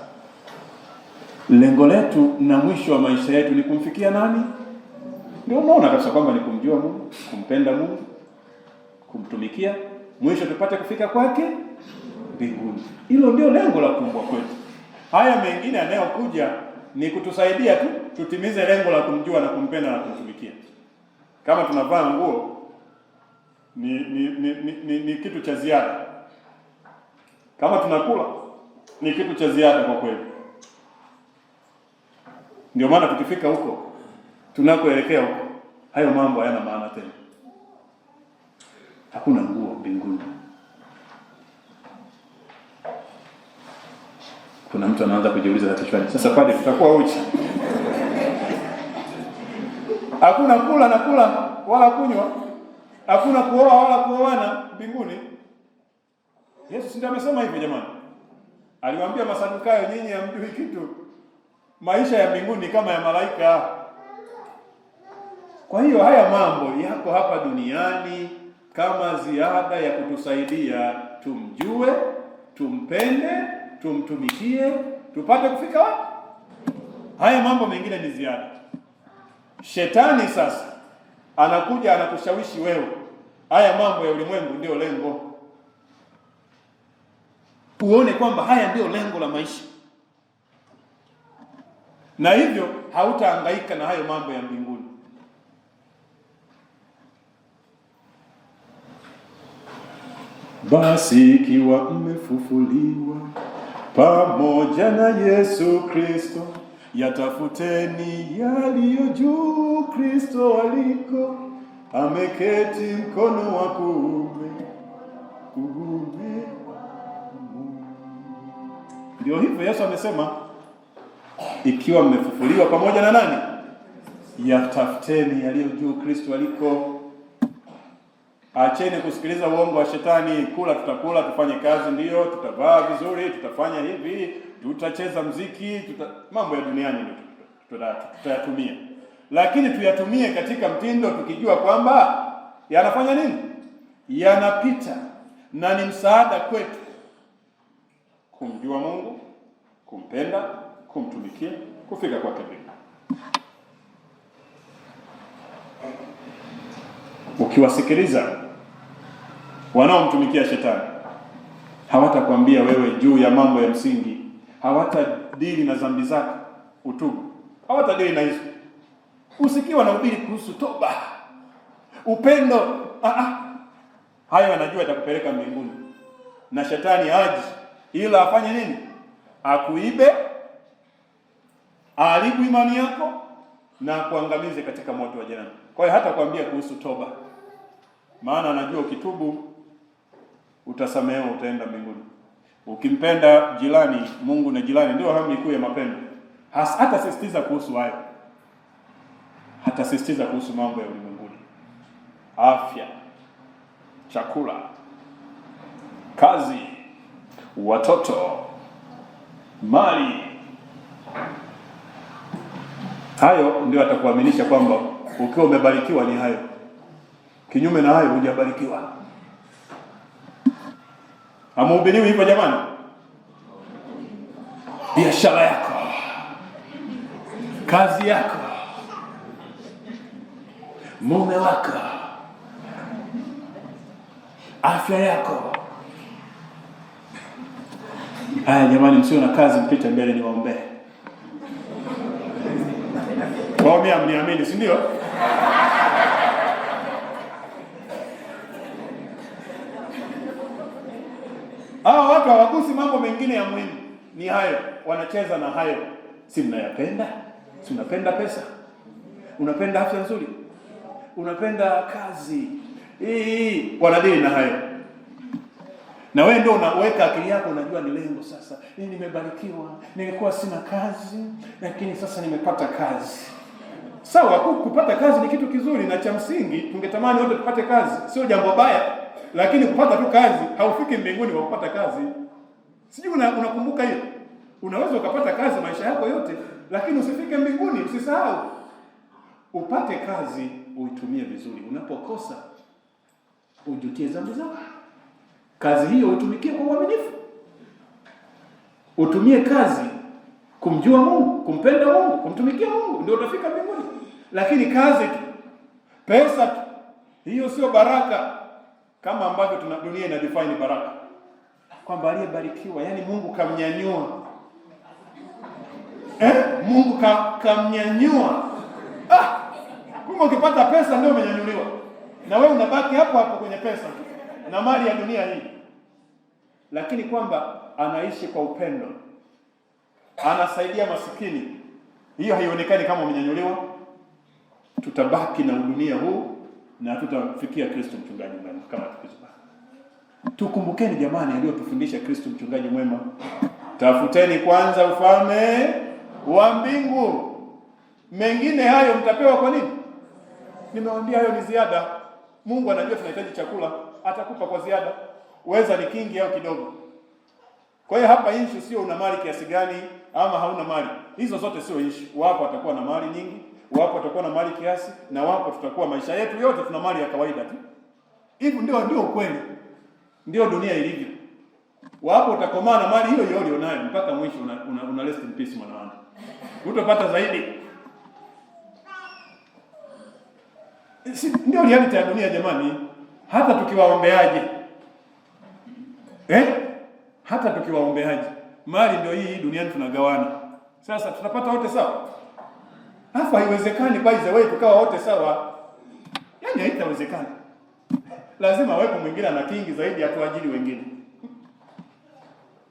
D: lengo letu na mwisho wa maisha yetu ni kumfikia nani? Ndio unaona kabisa kwamba ni kumjua Mungu, kumpenda Mungu, kumtumikia, mwisho tupate kufika kwake mbinguni. Hilo ndio lengo la kuumbwa kwetu. Haya mengine yanayokuja ni kutusaidia tu tutimize lengo la kumjua na kumpenda na kumtumikia. Kama tunavaa nguo ni kitu cha ziada. Kama tunakula ni kitu cha ziada kwa kweli. Ndio maana tukifika huko, tunakoelekea huko, hayo mambo hayana maana tena. Hakuna nguo mbinguni. Kuna mtu anaanza kujiuliza kichwani, sasa pale tutakuwa uchi. Hakuna kula na kula wala kunywa. Hakuna kuoa wala kuoana mbinguni. Yesu ndiye amesema hivyo jamani. Aliwaambia Masadukayo, nyinyi hamjui kitu. Maisha ya mbinguni kama ya malaika. Kwa hiyo haya mambo yako hapa duniani kama ziada ya kutusaidia tumjue, tumpende, tumtumikie, tupate kufika wapi. Haya mambo mengine ni ziada. Shetani sasa anakuja anakushawishi wewe, haya mambo ya ulimwengu ndio lengo, uone kwamba haya ndio lengo la maisha, na hivyo hautahangaika na hayo mambo ya mbinguni. Basi ikiwa mmefufuliwa pamoja na Yesu Kristo, yatafuteni yaliyo juu, Kristo aliko ameketi mkono wa kuume. Ndio hivyo Yesu amesema, ikiwa mmefufuliwa pamoja na nani? Yatafuteni yaliyo juu, Kristo aliko. Acheni kusikiliza uongo wa shetani. Kula tutakula, tufanye kazi, ndio tutavaa vizuri, tutafanya hivi, tutacheza mziki, mambo ya duniani tutayatumia, lakini tuyatumie katika mtindo tukijua kwamba yanafanya nini? Yanapita na ni msaada kwetu kumjua Mungu, kumpenda, kumtumikia, kufika kwake mbinguni. Ukiwasikiliza wanaomtumikia shetani, hawatakwambia wewe juu ya mambo ya msingi, hawatadili na dhambi zako, utubu, hawatadili na hizo. Usikiwa na ubiri kuhusu toba, upendo, hayo anajua atakupeleka mbinguni. Na shetani haji ila afanye nini? Akuibe, aharibu imani yako na kuangamize katika moto wa jehanamu. Kwa hiyo hata kuambia kuhusu toba, maana anajua ukitubu utasamehewa, utaenda mbinguni. Ukimpenda jirani, Mungu na jirani ndio amri kuu ya mapendo. Hata sisitiza kuhusu hayo, hata sisitiza kuhusu mambo ya ulimwenguni, afya, chakula, kazi, watoto, mali. Hayo ndio atakuaminisha kwamba ukiwa umebarikiwa ni hayo. Kinyume na hayo hujabarikiwa. Amhubiriwi hivyo jamani? Biashara yako, kazi yako, mume wako, afya yako. Haya jamani, msio na kazi, mpite mbele niwaombee. Waombe, mniamini, si ndio? Hao watu hawagusi mambo mengine ya muhimu, ni hayo, wanacheza na hayo. Si mnayapenda? Si unapenda pesa? Unapenda afya nzuri? Unapenda kazi? Wanadili na hayo. Na wewe ndio unaweka akili yako, unajua ni lengo sasa. Nimebarikiwa, nilikuwa sina kazi, lakini sasa nimepata kazi. Sawa, kupata kazi ni kitu kizuri na cha msingi, tungetamani wote tupate kazi, sio jambo baya, lakini kupata tu kazi haufiki mbinguni kwa kupata kazi. Sijui unakumbuka hiyo? Unaweza ukapata kazi maisha yako yote, lakini usifike mbinguni. Usisahau, upate kazi, uitumie vizuri. Unapokosa, ujutie dhambi zako. Kazi hiyo utumikie kwa uaminifu. Utumie kazi kumjua Mungu, kumpenda Mungu, kumtumikia Mungu, ndio utafika mbinguni. Lakini kazi tu, pesa tu, hiyo sio baraka. Kama ambavyo dunia ina define baraka, kwamba aliyebarikiwa, yani Mungu kamnyanyua. Mungu kamnyanyua. Kumbe ukipata pesa ndio umenyanyuliwa, na wewe unabaki hapo hapo kwenye pesa tu na mali ya dunia hii. Lakini kwamba anaishi kwa upendo, anasaidia masikini, hiyo haionekani kama umenyanyuliwa. Tutabaki na dunia huu na tutafikia Kristo mchungaji mwema kama tukizubaki. Tukumbukeni jamani aliyotufundisha Kristo mchungaji mwema, tafuteni kwanza ufalme wa mbingu, mengine hayo mtapewa. Kwa nini? Nimewaambia hayo ni ziada. Mungu anajua tunahitaji chakula, atakupa kwa ziada. Uweza ni kingi au kidogo. Kwa hiyo hapa issue sio una mali kiasi gani ama hauna mali. Hizo zote sio issue. Wapo atakuwa na mali nyingi, wapo watakuwa na mali kiasi, na wapo tutakuwa maisha yetu yote tuna mali ya kawaida tu. Hivyo ndio ukweli, ndio dunia ilivyo. Wapo utakomaa na mali hiyo hiyo ulionayo mpaka mwisho, una rest in peace mwanangu, utapata zaidi. Ndio reality ya dunia jamani. Hata tukiwaombeaje, hata tukiwaombeaje, mali ndio hii duniani tunagawana. Sasa tutapata wote sawa? Hapa haiwezekani by the way tukawa wote sawa. Yaani haitawezekana. Lazima wepo mwingine ana kingi zaidi atuajiri wengine.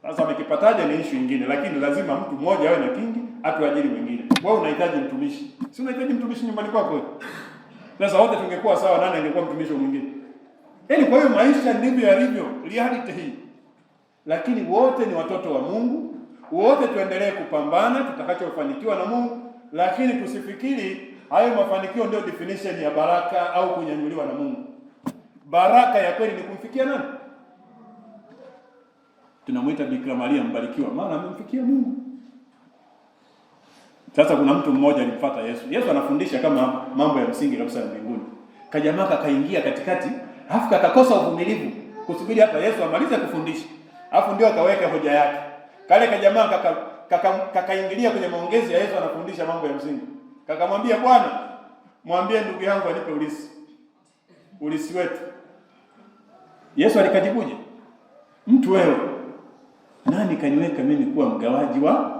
D: Sasa mkipataje ni issue nyingine, lakini lazima mtu mmoja awe na kingi atuajiri wengine. Wewe unahitaji mtumishi. Si unahitaji mtumishi nyumbani kwako? Sasa wote tungekuwa sawa, nani angekuwa mtumishi mwingine? Yaani kwa hiyo maisha ndivyo yalivyo, reality hii. Lakini wote ni watoto wa Mungu. Wote tuendelee kupambana tutakachofanikiwa na Mungu, lakini tusifikiri hayo mafanikio ndio definition ya baraka au kunyanyuliwa na Mungu. Baraka ya kweli ni kumfikia nani? Tunamuita Bikira Maria mbarikiwa, maana amemfikia Mungu. Sasa kuna mtu mmoja alimfuata Yesu. Yesu anafundisha kama mambo ya msingi kabisa ya mbinguni. Kajamaa kakaingia katikati, alafu kakakosa uvumilivu kusubiri hata Yesu amalize kufundisha. Alafu ndio akaweka hoja yake. Kale kajamaa kakaingilia kwenye maongezi ya Yesu anafundisha mambo ya msingi. Kakamwambia, Bwana, mwambie ndugu yangu anipe ulisi wetu. Yesu alikajibuje? Mtu wewe, nani kaniweka mimi kuwa mgawaji wa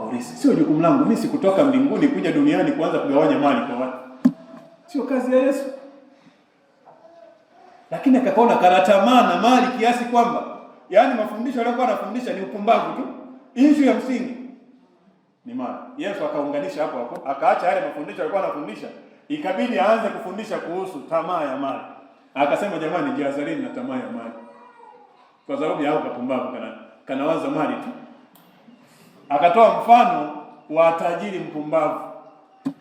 D: ulisi? Sio jukumu langu. Mimi sikutoka mbinguni kuja duniani kuanza kugawanya mali kwa watu. Sio kazi ya Yesu. Lakini akaona karatamaa na mali kiasi kwamba yaani mafundisho aliyokuwa anafundisha ni upumbavu tu. Issue ya msingi ni mali. Yesu akaunganisha hapo, akaacha yale mafundisho alikuwa anafundisha, ikabidi aanze kufundisha kuhusu tamaa ya mali. Akasema, jamani, jihadharini na tamaa ya mali. Kwa sababu ya hao kapumbavu kanawaza mali tu. Akatoa mfano wa tajiri mpumbavu,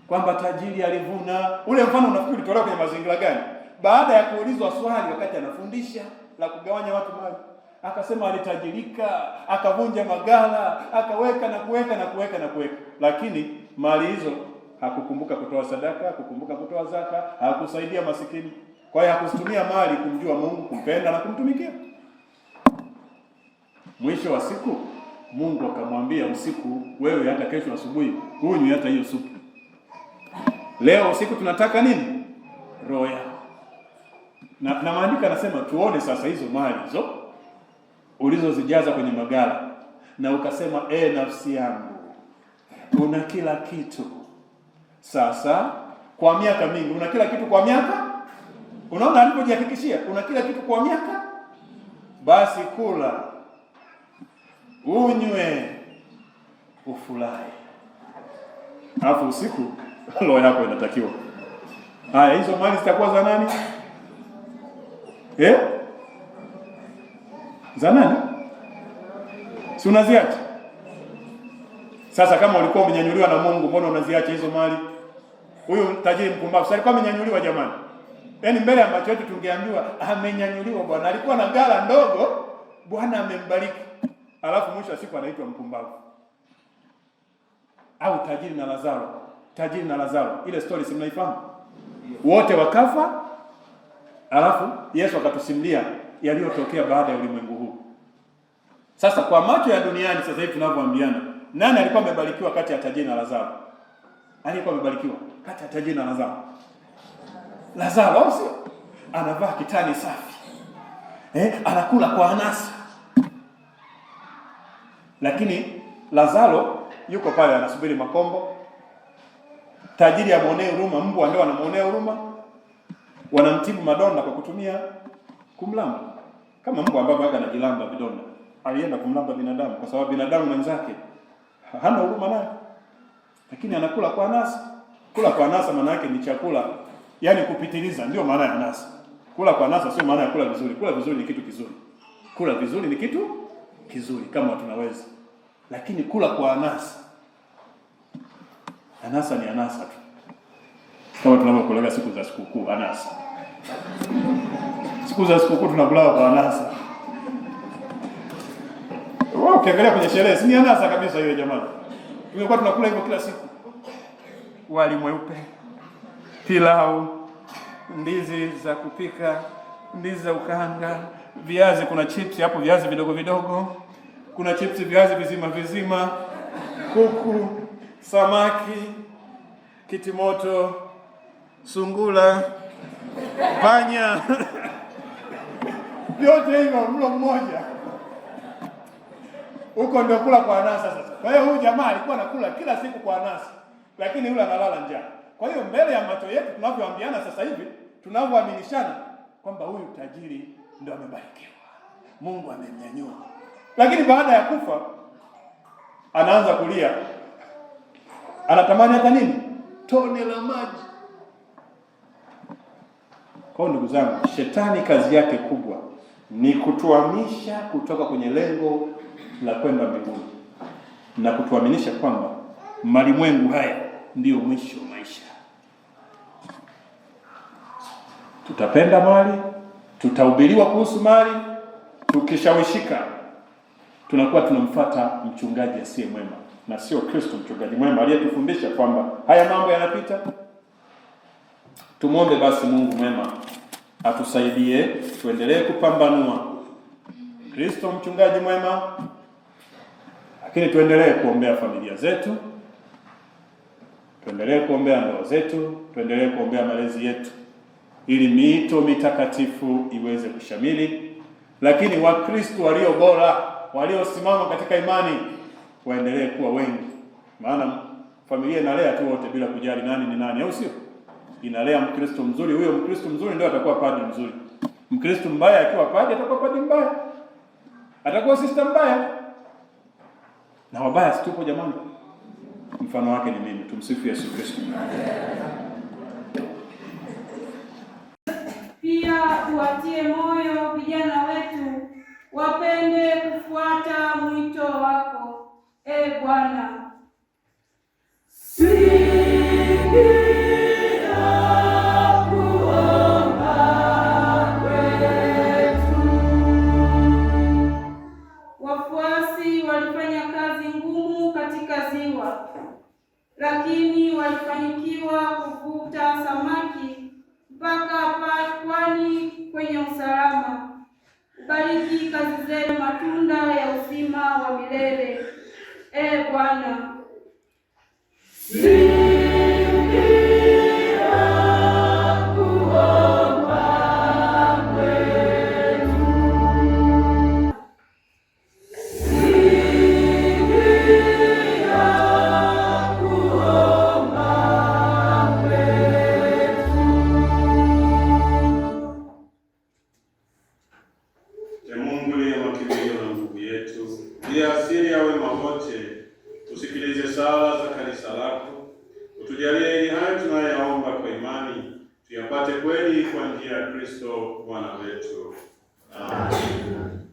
D: kwamba tajiri alivuna. Ule mfano unafikiri ulitolewa kwenye mazingira gani? Baada ya kuulizwa swali wakati anafundisha la kugawanya watu mali, akasema alitajirika, akavunja maghala, akaweka na kuweka. Lakini mali hizo hakukumbuka kutoa sadaka, hakukumbuka kutoa zaka, hakusaidia masikini. Kwa hiyo hakuzitumia mali kumjua Mungu, kumpenda na kumtumikia. Mwisho wa siku Mungu akamwambia usiku, wewe hata kesho asubuhi hunywi hata hiyo supu. Leo usiku tunataka nini? Roho yako. Na maandiko yanasema tuone sasa hizo mali hizo ulizozijaza kwenye maghala, na ukasema, nafsi yangu, una kila kitu. Sasa kwa miaka mingi, una kila kitu kwa miaka. Unaona alipojihakikishia una kila kitu kwa miaka? Basi kula, unywe, ufurahi. Alafu usiku roho yako inatakiwa. Haya, hizo mali zitakuwa za nani? Za nani? Si unaziacha? Sasa kama ulikuwa umenyanyuliwa na Mungu, mbona unaziacha hizo mali? Huyu tajiri mpumbavu sasa alikuwa amenyanyuliwa jamani. Yaani mbele ya macho yetu tungeambiwa amenyanyuliwa bwana. Alikuwa na ghala ndogo, Bwana amembariki. Alafu mwisho wa siku anaitwa mpumbavu. Au tajiri na Lazaro. Ile story si mnaifahamu? Wote wakafa. Alafu Yesu akatusimulia yaliyotokea baada ya ulimwengu huu. Sasa kwa macho ya duniani sasa hivi tunavyoambiana, nani alikuwa amebarikiwa kati ya tajiri na Lazaro? Alikuwa amebarikiwa kati ya tajiri na Lazaro. Lazaro sio? Anavaa kitani safi. Anakula kwa anasa. Lakini Lazaro yuko pale anasubiri makombo. Tajiri amuonee huruma, mbwa ndio anamuonea huruma. Wanamtibu madonda kwa kutumia kumlamba. Kama mbwa ambaye anajilamba vidonda, alienda kumlamba binadamu kwa sababu binadamu mwenzake hana huruma naye. Lakini anakula kwa anasa. Kula kwa anasa maana yake ni chakula, yani kupitiliza, ndio maana ya anasa. Kula kwa anasa sio maana ya kula vizuri. Kula vizuri ni kitu kizuri. Kula vizuri ni kitu kizuri kama tunaweza. Lakini kula kwa anasa, anasa ni anasa tu. Kama tunavyokula siku za sikukuu anasa. Siku za sikukuu tunakula kwa anasa. Ukiangalia kwenye sherehe si anasa kabisa hiyo jamani. Tungekuwa tunakula hivyo kila siku. wali mweupe, pilau, ndizi za kupika, ndizi za ukanga, viazi, kuna chips hapo, viazi vidogo vidogo, kuna chips viazi vizima vizima, kuku, samaki, kitimoto, sungula, panya vyote hivyo mlo mmoja. Huko ndio kula kwa anasa sasa. Kwa hiyo huyu jamaa alikuwa anakula kila siku kwa anasa, lakini yule analala njaa. Kwa hiyo mbele ya macho yetu tunavyoambiana sasa hivi, tunavyoaminishana kwamba huyu tajiri ndio amebarikiwa, Mungu amemnyanyua, lakini baada ya kufa anaanza kulia, anatamani hata nini? Tone la maji. Kwa ndugu zangu, shetani kazi yake kubwa ni kutuamisha kutoka kwenye lengo la kwenda mbinguni na kutuaminisha kwamba malimwengu haya ndiyo mwisho wa maisha. Tutapenda mali, tutahubiriwa kuhusu mali, tukishawishika tunakuwa tunamfuata mchungaji asiye mwema na sio Kristo mchungaji mwema aliyetufundisha kwamba haya mambo yanapita. Tumwombe basi Mungu mwema atusaidie tuendelee kupambanua Kristo mchungaji mwema, lakini tuendelee kuombea familia zetu, tuendelee kuombea ndoa zetu, tuendelee kuombea malezi yetu, ili miito mitakatifu iweze kushamili, lakini Wakristo walio bora, waliosimama katika imani waendelee kuwa wengi. Maana familia inalea tu wote bila kujali nani ni nani, au sio? Inalea Mkristo mzuri, huyo Mkristo mzuri ndio atakuwa padri mzuri. Mkristo mbaya akiwa padri atakuwa padri mbaya, atakuwa sister mbaya. Na wabaya situpo jamani. Mfano wake ni mimi. Tumsifu Yesu Kristo.
B: Pia tuwatie moyo vijana wetu wapende kufuata mwito wako, Bwana. Wafuasi walifanya kazi ngumu katika ziwa, lakini walifanikiwa kuvuta samaki mpaka pwani kwenye usalama. Bariki kazi zenu, matunda ya uzima wa milele, Bwana.
A: Asili ya wema wote, tusikilize sala za kanisa lako, utujalie ili haya tunayoyaomba kwa imani tuyapate kweli kwa njia ya Kristo Bwana wetu. Amen.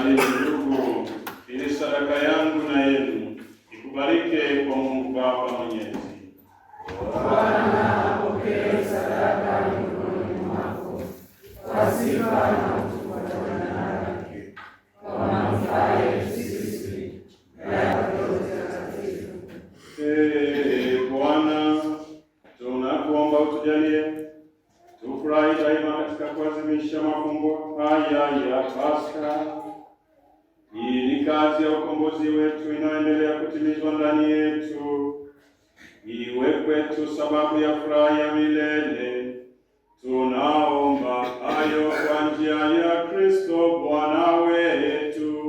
A: Salini ndugu, ili sadaka yangu na yenu ikubalike kwa Mungu Baba Mwenyezi.
E: Bwana apokee sadaka mikononi mwako kwa sifa na utukufu wake, kwa manufaa yetu sisi na ya wote watakatifu.
A: Bwana, tunakuomba utujalie tufurahi daima katika kuadhimisha mafumbo haya ya Pasaka. Hii ni kazi ya ukombozi wetu inayoendelea kutimizwa ndani yetu, iwe kwetu sababu ya furaha ya milele. Tunaomba hayo kwa njia ya Kristo Bwana wetu.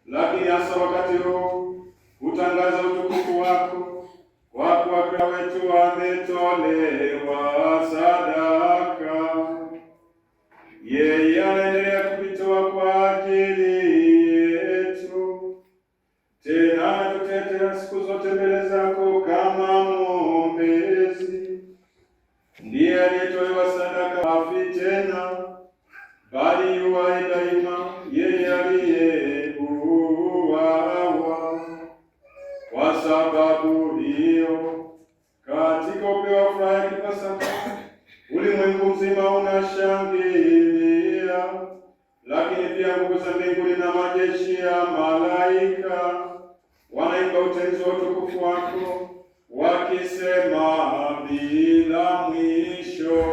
A: Lakini hasa wakati huu utangaza utukufu wako, kwa kuwa Kristo wetu ametolewa sadaka. Yeye anaendelea kuvitoa kwa ajili yetu, tena anatutetea siku zote mbele zako kama mwombezi. Ndiye aliyetolewa sadaka, hafi tena, bali yu hai daima, yeye aliyeuawa. Kwa sababu hiyo, katika upeo wa furaha ya Pasaka, ulimwengu mzima unashangilia, lakini pia nguvu za mbinguni na majeshi ya malaika wanaimba utenzi wa utukufu wako, wakisema bila mwisho.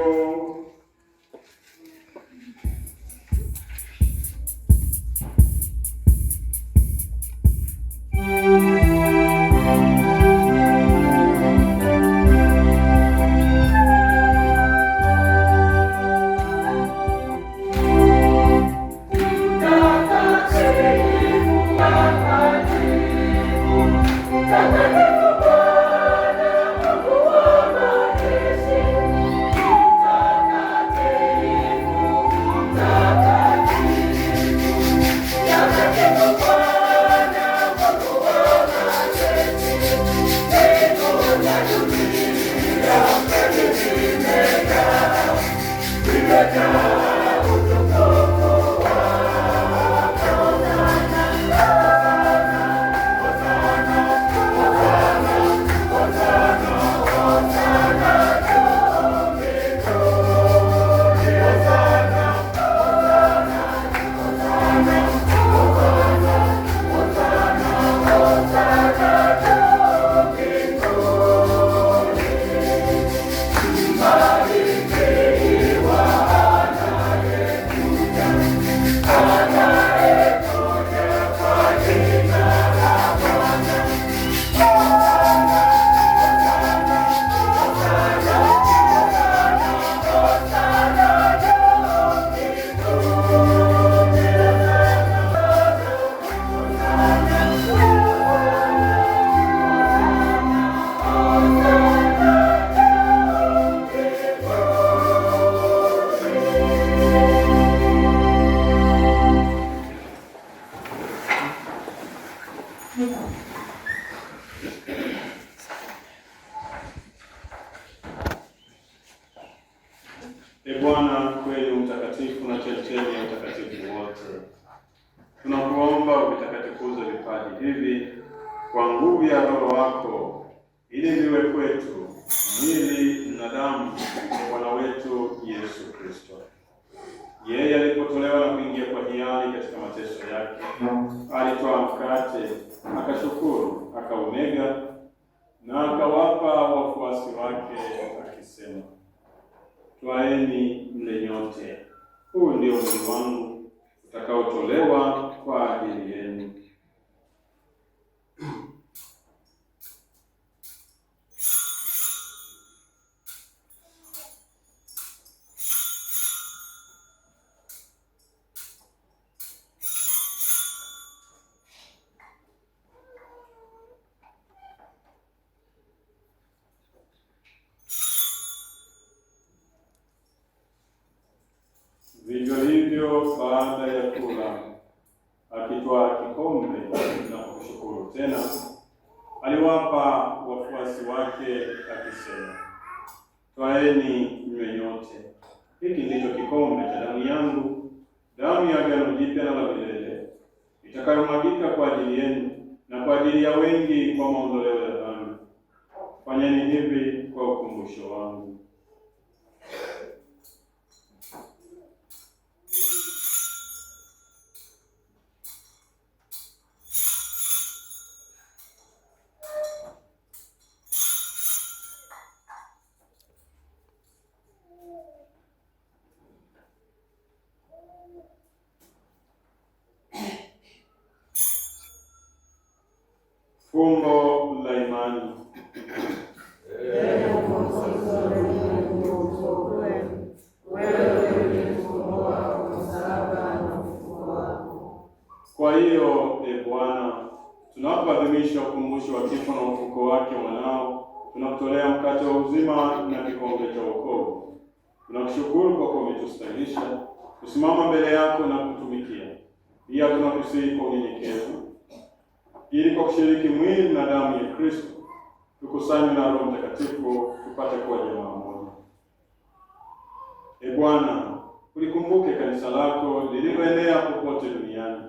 A: Bwana kweli mtakatifu na chemchemi ya utakatifu wote, tunakuomba uvitakatifuze vipaji hivi kwa nguvu ya Roho wako, ili ili viwe kwetu mwili na damu ya Bwana wetu Yesu Kristo. Yeye alipotolewa na kuingia kwa hiari katika mateso yake, alitwaa mkate, akashukuru, akaumega na akawapa wafuasi wake akisema, twaeni mle nyote, huu ndio mwili wangu utakaotolewa kwa ajili yenu. Vivyo hivyo baada ya kula, akitwaa kikombe na kushukuru tena, aliwapa wafuasi wake akisema, twaeni mnywe nyote, hiki ndicho kikombe cha damu yangu, damu ya agano jipya na la milele, itakayomwagika kwa ajili yenu na kwa ajili ya wengi kwa maondoleo ya dhambi. Fanyeni hivi kwa ukumbusho wangu. Fumbo la imani. Kwa hiyo, Bwana, tunapoadhimisha ukumbusho wa kifo na ufufuko wake mwanao, tunakutolea mkate wa uzima na kikombe cha wokovu. Tunakushukuru kwa kuwa umetustahilisha kusimama mbele yako na kutumikia. Pia tunakusihi kwa unyenyekevu, ili kwa kushiriki mwili na damu ya Kristo tukusanywe na Roho Mtakatifu tupate kuwa jamaa moja. Bwana, ulikumbuke kanisa lako lililoenea popote duniani,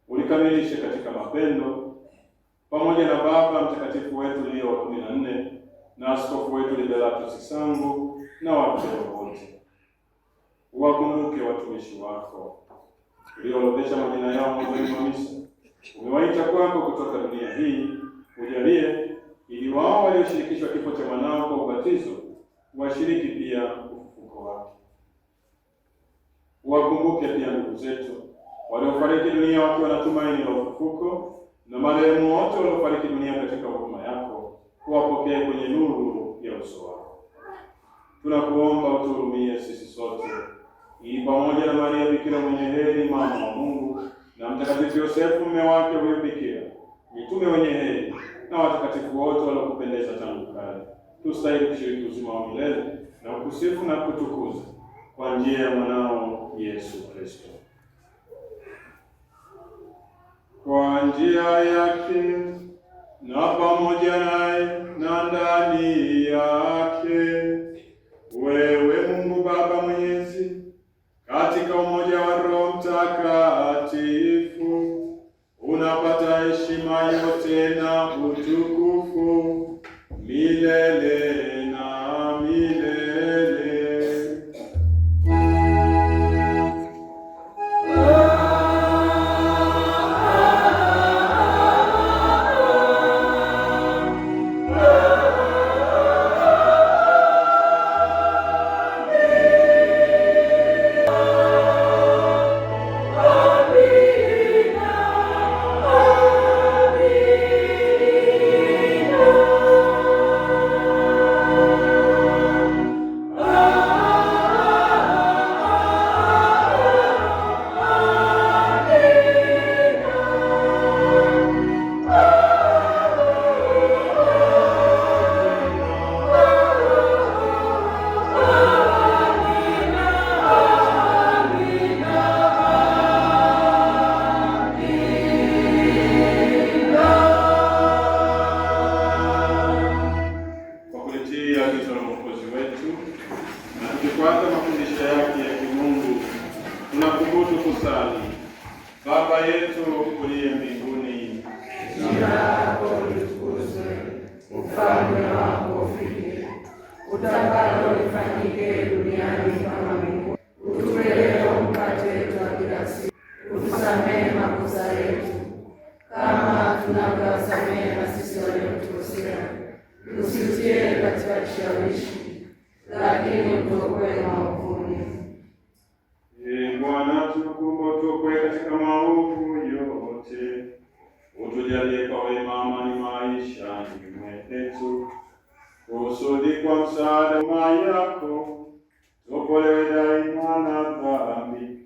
A: ulikamilishe katika mapendo, pamoja na Baba Mtakatifu wetu Leo wa 14 na askofu wetu Liberatus Sangu na wapendwa wote. Uwakumbuke watumishi wako ulioorodhesha majina yao mwanzoni mwa misa. Umewaita kwako kutoka dunia hii, ujalie ili wao walioshirikishwa kifo cha mwanao kwa ubatizo washiriki pia ufufuko wake. Uwakumbuke pia ndugu zetu waliofariki dunia wakiwa na tumaini la ufufuko, na marehemu wote waliofariki dunia katika huruma yako, uwapokee kwenye nuru ya uso wako. Tunakuomba utuhurumie sisi sote, ili pamoja na Maria Bikira mwenye heri, mama wa Mungu, na Mtakatifu Yosefu mume wake huyo Bikira, mitume wenye heri na watakatifu wote waliokupendeza tangu kale, tustahili kushiriki uzima wa milele na kukusifu na kutukuza kwa njia ya mwanao Yesu Kristo. Kwa njia yake na pamoja naye na ndani yake, wewe Mungu Baba Mwenyezi, katika umoja wa Roho Mtakatifu, unapata heshima yote na utukufu milele na milele. Baba yetu uliye mbinguni, jina lako litukuzwe,
E: ufalme wako ufike, utakalo lifanyike duniani kama mbinguni. Utupe leo mkate wetu wa kila siku, utusamehe makosa yetu kama tunavyowasamehe na sisi waliotukosea, usitie katika kishawishi, lakini utuokoe maovuni.
A: Bwana, tunakuomba utuokoe katika maovu yote, utujalie kwa wema amani maishani mwetu, kusudi kwa msaada wa yako tuokolewe daima na dhambi,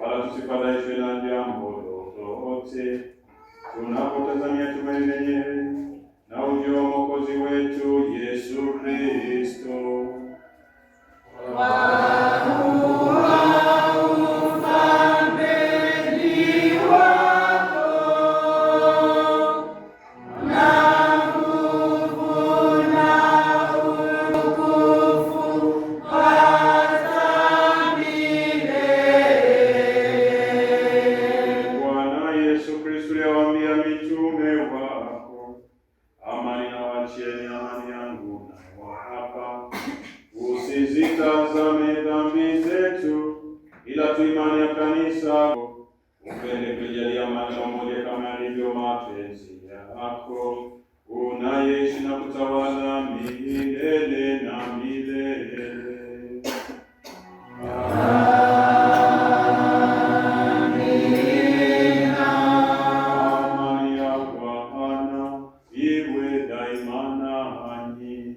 A: wala tusifadhaishwe na jambo lolote, tunapotazamia tumaini lenye na ujio wa Mwokozi wetu Yesu Kristo. Usizitazame dhambi zetu, ila tu imani ya kanisa. Upende kujalia amani pamoja kama yalivyo mapenzi yako, unayeishi na kutawala milele na milele. Amani ya Bwana iwe daima nanyi.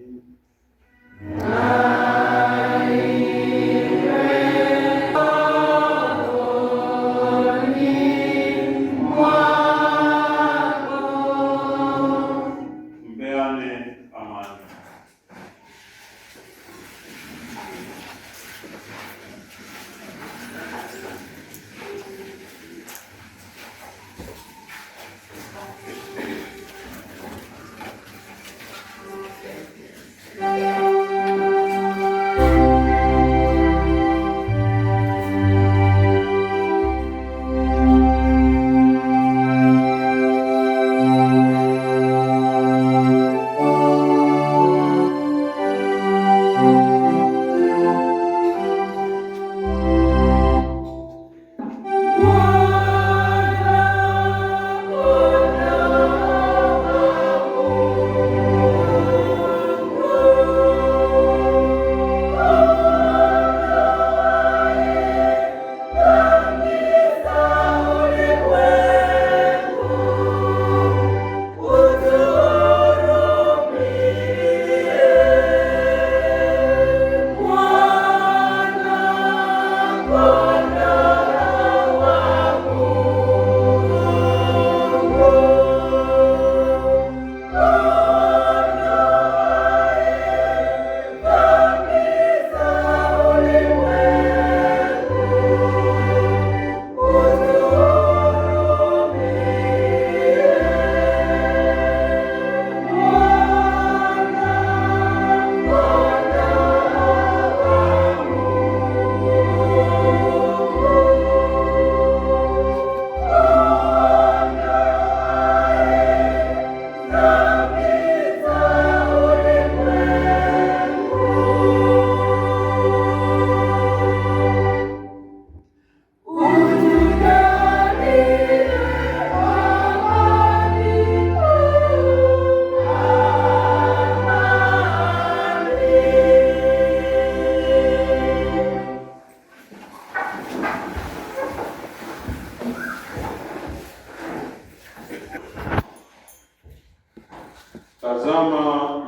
A: Tazama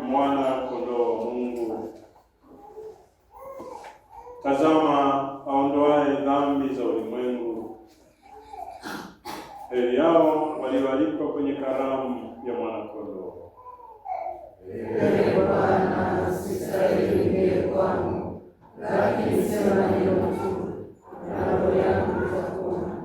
A: mwana kondoo wa Mungu. Tazama aondoaye dhambi za ulimwengu. Heri yao walioalikwa kwenye karamu ya mwana kondoo.
E: Ee Bwana, sistahili ingie kwangu, lakini sema neno tu, na roho yangu itapona.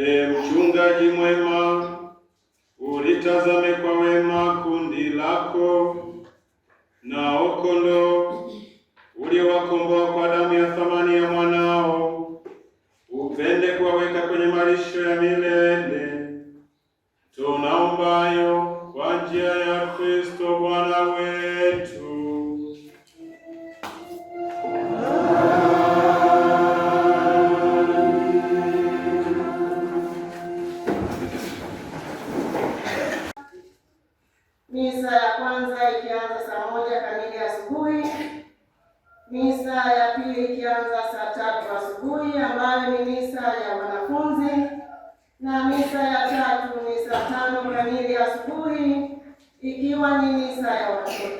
A: Mchungaji mwema, ulitazame kwa wema kundi lako na kondoo uliowakomboa kwa damu ya thamani ya mwanao, upende kuwaweka kwenye malisho ya milele. Tunaombayo kwa njia ya Kristo Bwana wetu.
F: Misa ya kwanza ikianza saa 1 kamili asubuhi. Misa ya pili ikianza saa 3 asubuhi ambayo ni misa ya wanafunzi, na misa ya tatu ni saa 5 kamili asubuhi ikiwa ni misa ya watoto.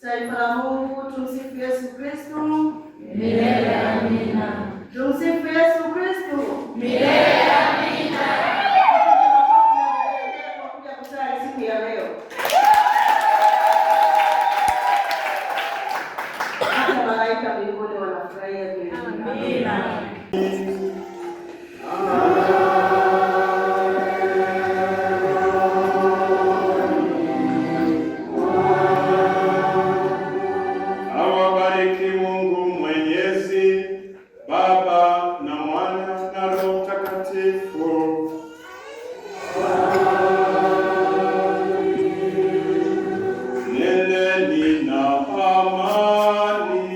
F: Taifa la Mungu, tumsifu Yesu Kristo.
E: Milele amina.
F: Tumsifu Yesu Kristo.
E: Milele amina.
F: Kwa kuja kusali siku ya leo. Hata malaika mbinguni wanafurahia vile.
E: Amina.
A: Awabariki Mungu Mwenyezi, Baba na Mwana na Roho Mtakatifu. Nendeni na amani.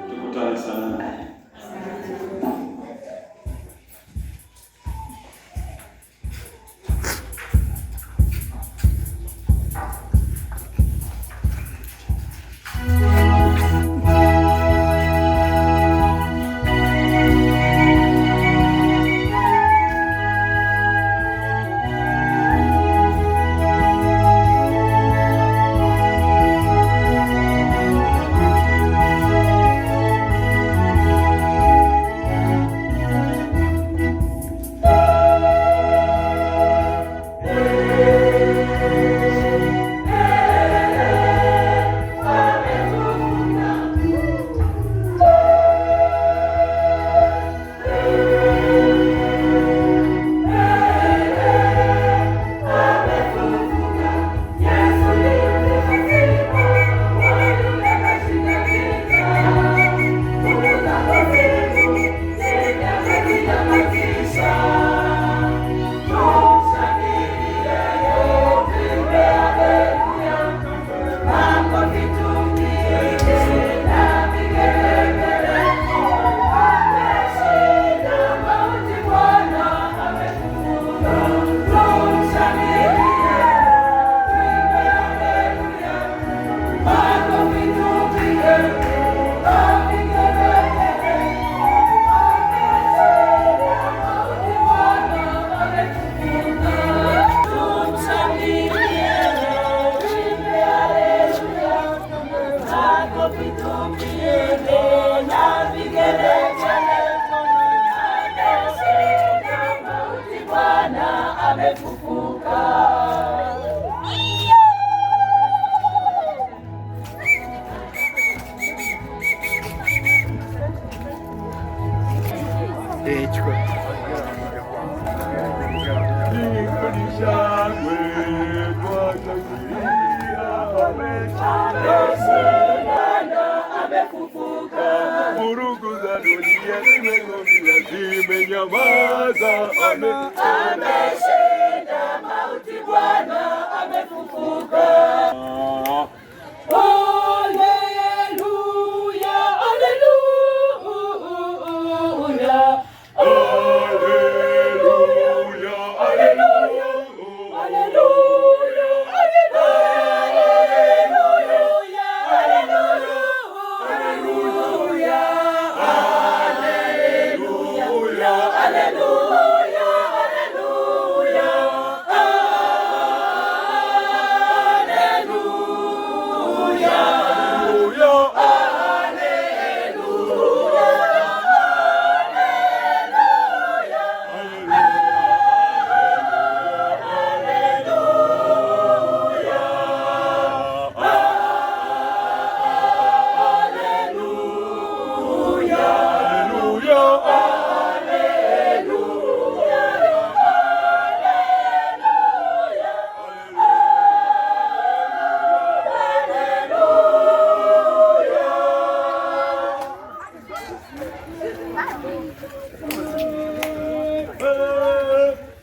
A: Tukutane sana.
D: Vurugu za dunia zimenyamaza.
E: Ameshinda mauti, Bwana amefufuka. Haleluya, haleluya. Hallelujah.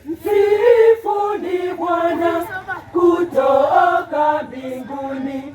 E: msifuni Bwana kutoka mbinguni.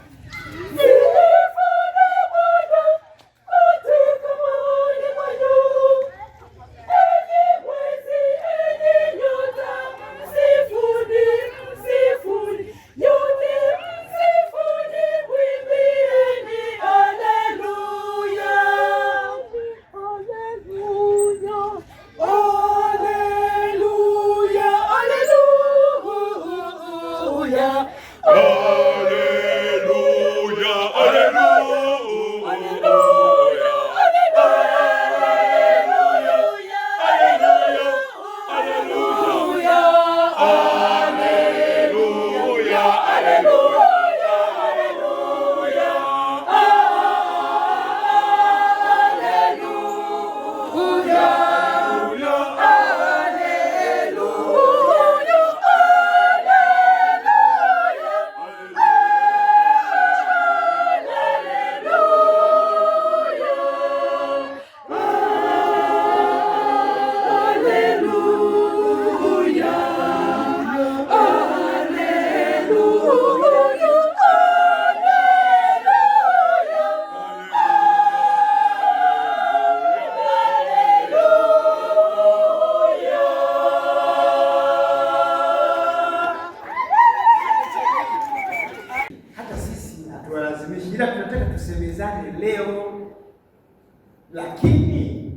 G: ila tunataka tusemezane leo, lakini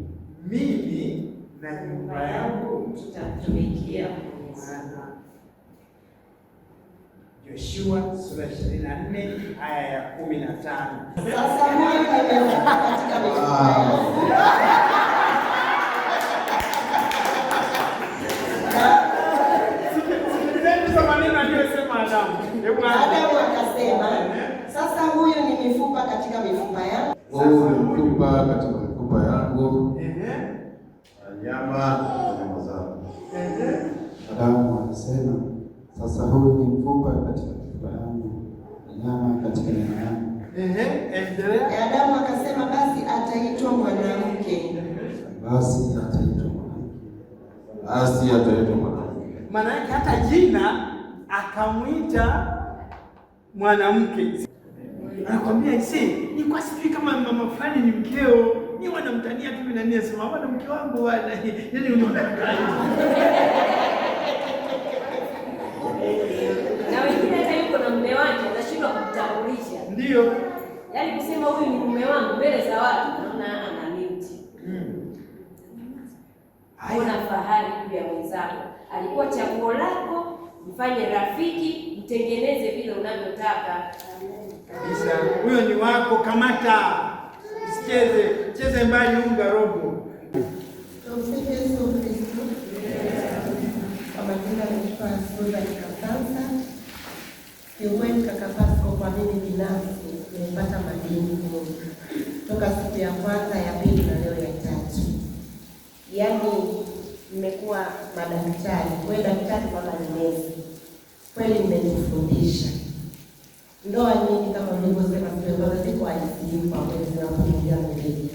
G: mimi na nyumba yangu
F: tutamtumikia
G: Bwana. Yoshua sura 24 aya ya 15.
F: Sasa mwaka katika Adamu akasema, sasa huyu ni mifupa katika mifupa yangu.
H: Huyu ni mfupa katika mifupa yangu, nyama na nyama zangu. Adamu akasema, sasa huyu ni mfupa katika mifupa yangu, nyama katika nyama yangu.
F: Adamu akasema, basi ataitwa mwanamke.
H: Basi ataitwa mwanamke.
G: Maana yake hata jina akamwita mwanamke. Anakwambia ni kwa sipi kama mama fulani ni mkeo, ni wanamtania tu na nini, sema bwana mke wangu bwana. Yaani unaona
I: na wengine hata yuko na mume wake anashindwa kumtambulisha.
G: Ndio.
I: Yaani kusema huyu ni mume wangu mbele za watu, naona ana miti. Hauna fahari juu ya mwenzako. Alikuwa chaguo lako, mfanye rafiki, mtengeneze vile unavyotaka.
G: Kabisa. Huyo ni wako, kamata. Cheze mbali unga robo.
F: Tumsifu Yesu Kristo. Kwa majina naitwa Susan Kasansa. Kiukweli kaka Pasco, kwa mimi binafsi nimepata madini mengi toka siku ya kwanza, ya pili na leo ya tatu. Yaani nimekuwa madaktari, wewe daktari kama ni nesi. Kweli mmenifundisha. Ndoa nyingi kama nilivyosema ziko ICU kwa kweli zinapoingia mbele.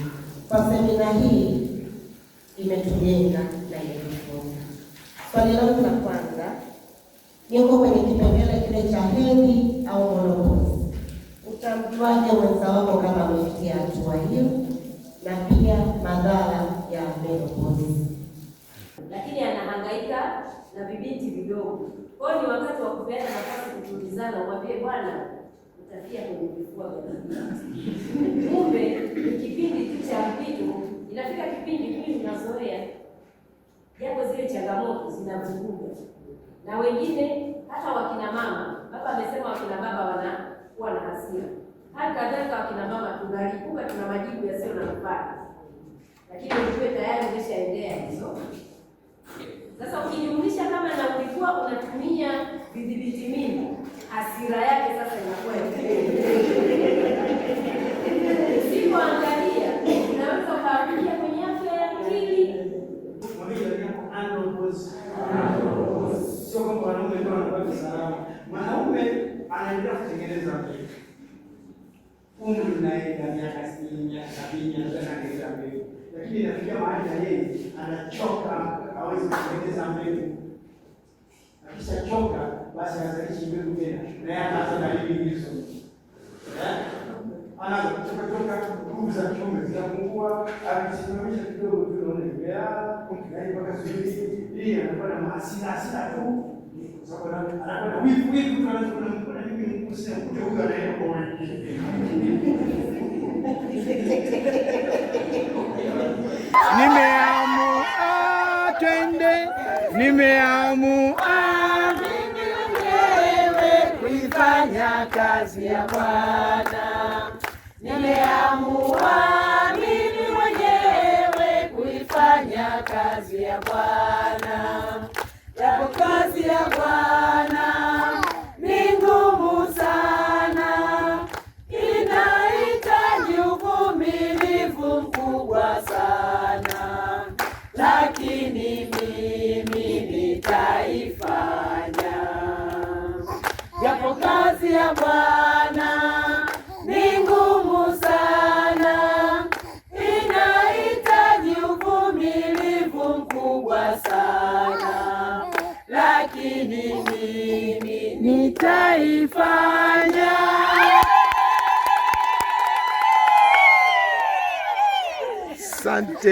F: Kwa semina hii imetujenga na imetufunza. Swali langu la kwanza, niko kwenye kipengele kile cha hedhi au menopause. Utamjuaje mwenza wako kama amefikia hatua hiyo, na pia madhara ya menopause?
I: Lakini anahangaika na vibinti vidogo. Kwa hiyo ni wakati wa kupeana nafasi kutulizana, umwambie bwana utafia kwenye vifua vya vibinti. Kumbe ni kipindi tu cha mpito, inafika kipindi mimi ninazoea. Japo zile changamoto zinavuruga. Na wengine hata wakina mama, baba amesema wakina baba wanakuwa na hasira. Hali kadhalika wakina mama tunalipuka, tuna majibu yasiyo na mfano. Lakini ujue tayari umeshaendea hizo. Sasa ukijumlisha kama na ulikuwa unatumia vidhibiti mimba, hasira yake sasa inakuwa usipoangalia unaweza ukarudia kwenye afya ya akili.
G: Sio kwamba wanaume ndio wanapata salama. Mwanaume anaendelea kutengeneza mbegu. Umri unaenda miaka 60, miaka 70, anatengeneza mbegu. Lakini inafikia mahali na yeye anachoka, hawezi kutengeneza mbegu. akishachoka basi azalishe mbegu tena, naye anaanza dalili hizo. Anaanza kuchoka, nguvu za kiume zinapungua, akisimamisha kidogo tu naona imelala, ukiai mpaka sijui hii anakuwa na hasira tu. Kwa sababu anakuwa na wivu tu, anakuwa na mimi nikusema kutoka naye kwa wengine. Nimeamua twende, nimeamua mimi mwenyewe kuifanya kazi ya Bwana. Nimeamua mimi mwenyewe kuifanya kazi ya Bwana. Japo kazi ya Bwana ni ngumu sana, inahitaji uvumilivu mkubwa sana, lakini mimi nitaifanya. Japo kazi ya Bwana ni ngumu sana, inahitaji uvumilivu mkubwa sana, lakini mimi nitaifanya. Asante.